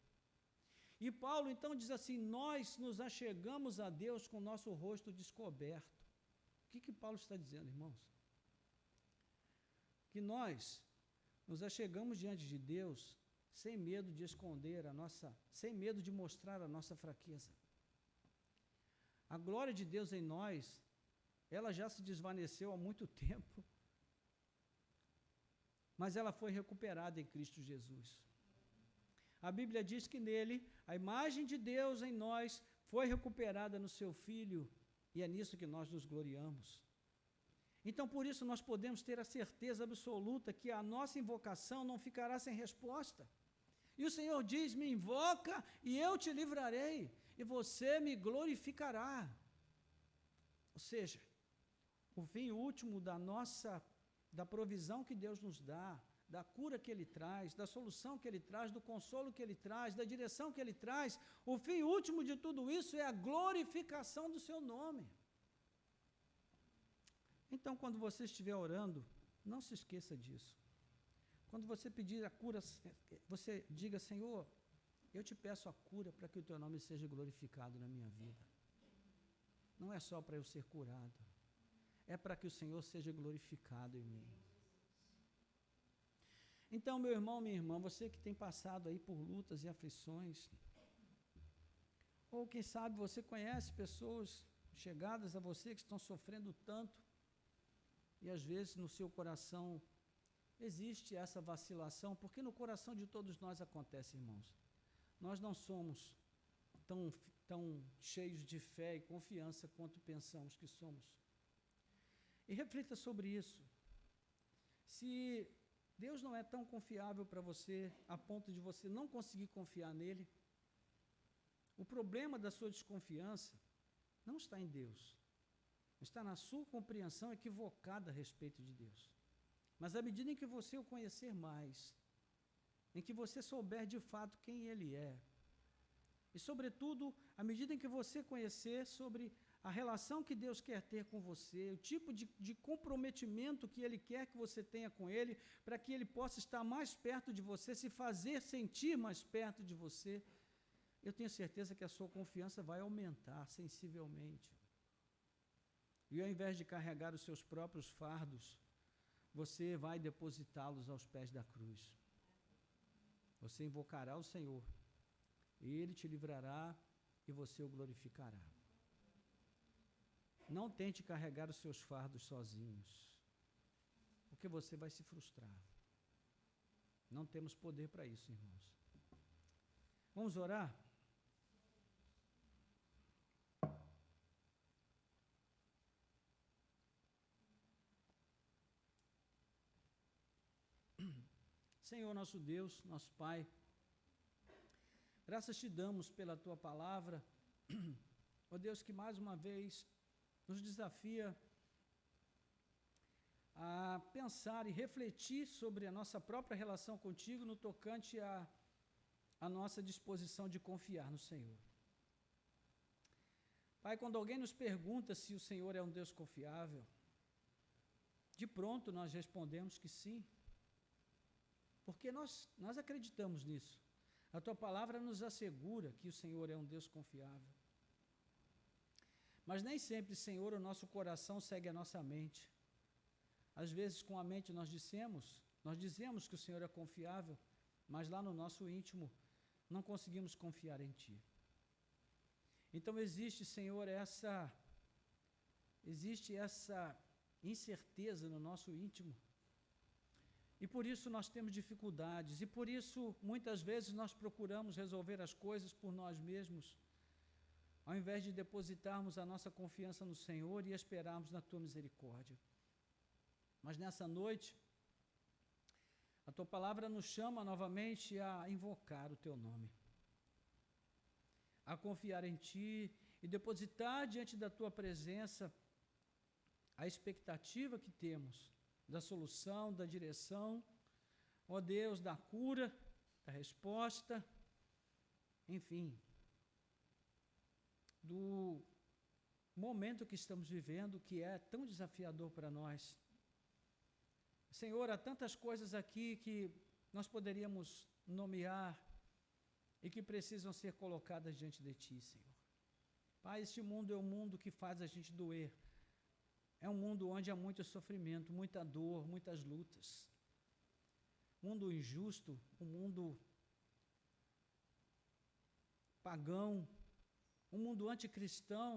E Paulo então diz assim: nós nos achegamos a Deus com o nosso rosto descoberto. O que Paulo está dizendo, irmãos? que nós nos achegamos diante de Deus sem medo de esconder sem medo de mostrar a nossa fraqueza. A glória de Deus em nós, ela já se desvaneceu há muito tempo, mas ela foi recuperada em Cristo Jesus. A Bíblia diz que nele, a imagem de Deus em nós foi recuperada no seu Filho, e é nisso que nós nos gloriamos. Então, por isso, nós podemos ter a certeza absoluta que a nossa invocação não ficará sem resposta. E o Senhor diz: me invoca e eu te livrarei, e você me glorificará. Ou seja, o fim último da provisão que Deus nos dá, da cura que Ele traz, da solução que Ele traz, do consolo que Ele traz, da direção que Ele traz, o fim último de tudo isso é a glorificação do Seu nome. Então, quando você estiver orando, não se esqueça disso. Quando você pedir a cura, você diga: Senhor, eu te peço a cura para que o Teu nome seja glorificado na minha vida. Não é só para eu ser curado, é para que o Senhor seja glorificado em mim. Então, meu irmão, minha irmã, você que tem passado aí por lutas e aflições, ou quem sabe você conhece pessoas chegadas a você que estão sofrendo tanto, e às vezes no seu coração existe essa vacilação, porque no coração de todos nós acontece, irmãos. Nós não somos tão cheios de fé e confiança quanto pensamos que somos. E reflita sobre isso. Se Deus não é tão confiável para você, a ponto de você não conseguir confiar nele, o problema da sua desconfiança não está em Deus, está na sua compreensão equivocada a respeito de Deus. Mas à medida em que você o conhecer mais, em que você souber de fato quem Ele é, e sobretudo, à medida em que você conhecer sobre a relação que Deus quer ter com você, o tipo de comprometimento que Ele quer que você tenha com Ele, para que Ele possa estar mais perto de você, se fazer sentir mais perto de você, eu tenho certeza que a sua confiança vai aumentar sensivelmente. E ao invés de carregar os seus próprios fardos, você vai depositá-los aos pés da cruz. Você invocará o Senhor, e Ele te livrará e você o glorificará. Não tente carregar os seus fardos sozinhos, porque você vai se frustrar. Não temos poder para isso, irmãos. Vamos orar? Senhor, nosso Deus, nosso Pai, graças te damos pela Tua palavra, ó Deus, que mais uma vez nos desafia a pensar e refletir sobre a nossa própria relação contigo no tocante à nossa disposição de confiar no Senhor. Pai, quando alguém nos pergunta se o Senhor é um Deus confiável, de pronto nós respondemos que sim, porque nós acreditamos nisso. A Tua palavra nos assegura que o Senhor é um Deus confiável. Mas nem sempre, Senhor, o nosso coração segue a nossa mente. Às vezes, com a mente nós dizemos que o Senhor é confiável, mas lá no nosso íntimo não conseguimos confiar em Ti. Então existe, Senhor, essa incerteza no nosso íntimo. E por isso nós temos dificuldades, e por isso muitas vezes nós procuramos resolver as coisas por nós mesmos, ao invés de depositarmos a nossa confiança no Senhor e esperarmos na Tua misericórdia. Mas nessa noite, a Tua palavra nos chama novamente a invocar o Teu nome, a confiar em Ti e depositar diante da Tua presença a expectativa que temos da solução, da direção, ó Deus, da cura, da resposta, enfim, do momento que estamos vivendo, que é tão desafiador para nós. Senhor, há tantas coisas aqui que nós poderíamos nomear e que precisam ser colocadas diante de Ti, Senhor. Pai, este mundo é um mundo que faz a gente doer, É um mundo onde há muito sofrimento, muita dor, muitas lutas. Mundo injusto, um mundo pagão, um mundo anticristão.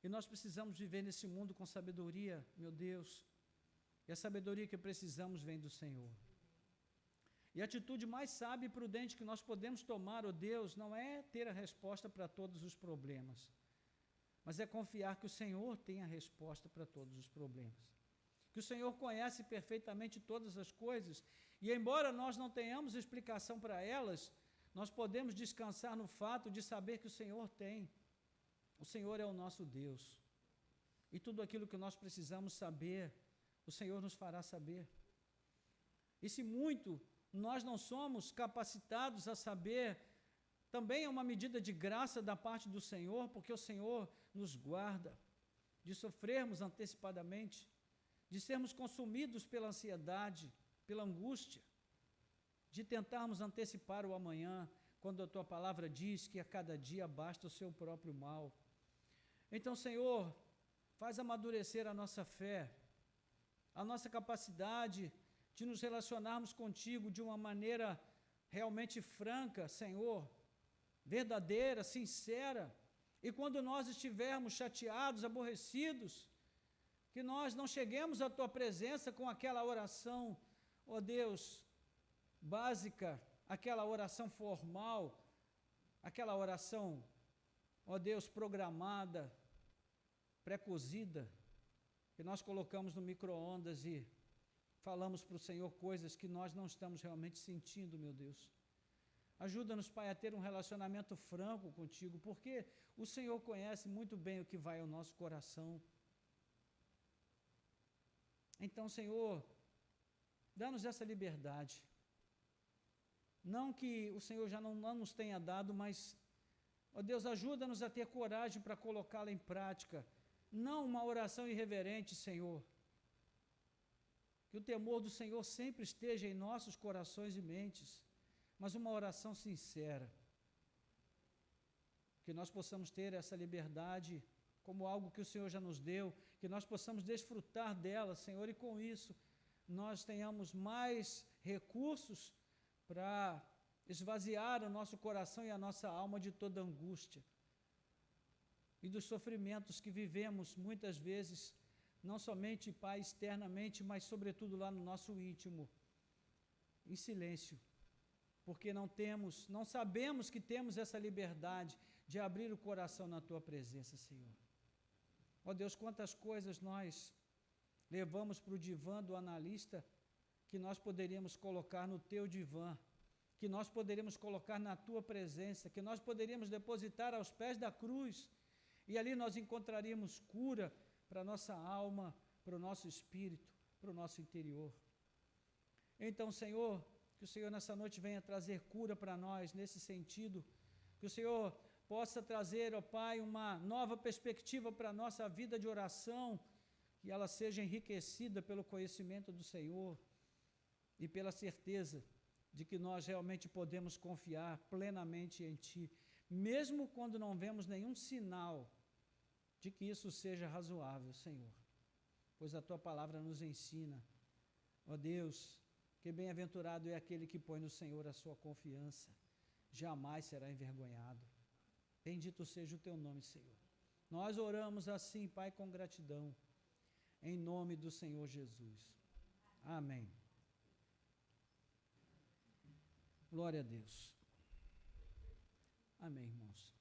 E nós precisamos viver nesse mundo com sabedoria, meu Deus. E a sabedoria que precisamos vem do Senhor. E a atitude mais sábia e prudente que nós podemos tomar, ó Deus, não é ter a resposta para todos os problemas, mas é confiar que o Senhor tem a resposta para todos os problemas. Que o Senhor conhece perfeitamente todas as coisas, e embora nós não tenhamos explicação para elas, nós podemos descansar no fato de saber que o Senhor tem. O Senhor é o nosso Deus. E tudo aquilo que nós precisamos saber, o Senhor nos fará saber. E se muito nós não somos capacitados a saber, também é uma medida de graça da parte do Senhor, porque o Senhor nos guarda de sofrermos antecipadamente, de sermos consumidos pela ansiedade, pela angústia, de tentarmos antecipar o amanhã, quando a Tua palavra diz que a cada dia basta o seu próprio mal. Então, Senhor, faz amadurecer a nossa fé, a nossa capacidade de nos relacionarmos contigo de uma maneira realmente franca, Senhor, verdadeira, sincera. E quando nós estivermos chateados, aborrecidos, que nós não cheguemos à Tua presença com aquela oração, ó Deus, básica, aquela oração formal, aquela oração, ó Deus, programada, pré-cozida, que nós colocamos no micro-ondas e falamos para o Senhor coisas que nós não estamos realmente sentindo, meu Deus. Ajuda-nos, Pai, a ter um relacionamento franco contigo, porque o Senhor conhece muito bem o que vai ao nosso coração. Então, Senhor, dá-nos essa liberdade. Não que o Senhor já não nos tenha dado, mas, ó Deus, ajuda-nos a ter coragem para colocá-la em prática. Não uma oração irreverente, Senhor. Que o temor do Senhor sempre esteja em nossos corações e mentes, mas uma oração sincera. Que nós possamos ter essa liberdade como algo que o Senhor já nos deu, que nós possamos desfrutar dela, Senhor, e com isso nós tenhamos mais recursos para esvaziar o nosso coração e a nossa alma de toda angústia e dos sofrimentos que vivemos muitas vezes, não somente, Pai, externamente, mas sobretudo lá no nosso íntimo, em silêncio, porque não sabemos que temos essa liberdade de abrir o coração na Tua presença, Senhor. Ó Deus, quantas coisas nós levamos para o divã do analista, que nós poderíamos colocar no Teu divã, que nós poderíamos colocar na Tua presença, que nós poderíamos depositar aos pés da cruz, e ali nós encontraríamos cura para a nossa alma, para o nosso espírito, para o nosso interior. Então, Senhor, que o Senhor nessa noite venha trazer cura para nós nesse sentido, que o Senhor possa trazer, ó Pai, uma nova perspectiva para a nossa vida de oração, que ela seja enriquecida pelo conhecimento do Senhor e pela certeza de que nós realmente podemos confiar plenamente em Ti, mesmo quando não vemos nenhum sinal de que isso seja razoável, Senhor. Pois a Tua palavra nos ensina, ó Deus, que bem-aventurado é aquele que põe no Senhor a sua confiança, jamais será envergonhado. Bendito seja o Teu nome, Senhor. Nós oramos assim, Pai, com gratidão, em nome do Senhor Jesus. Amém. Glória a Deus. Amém, irmãos.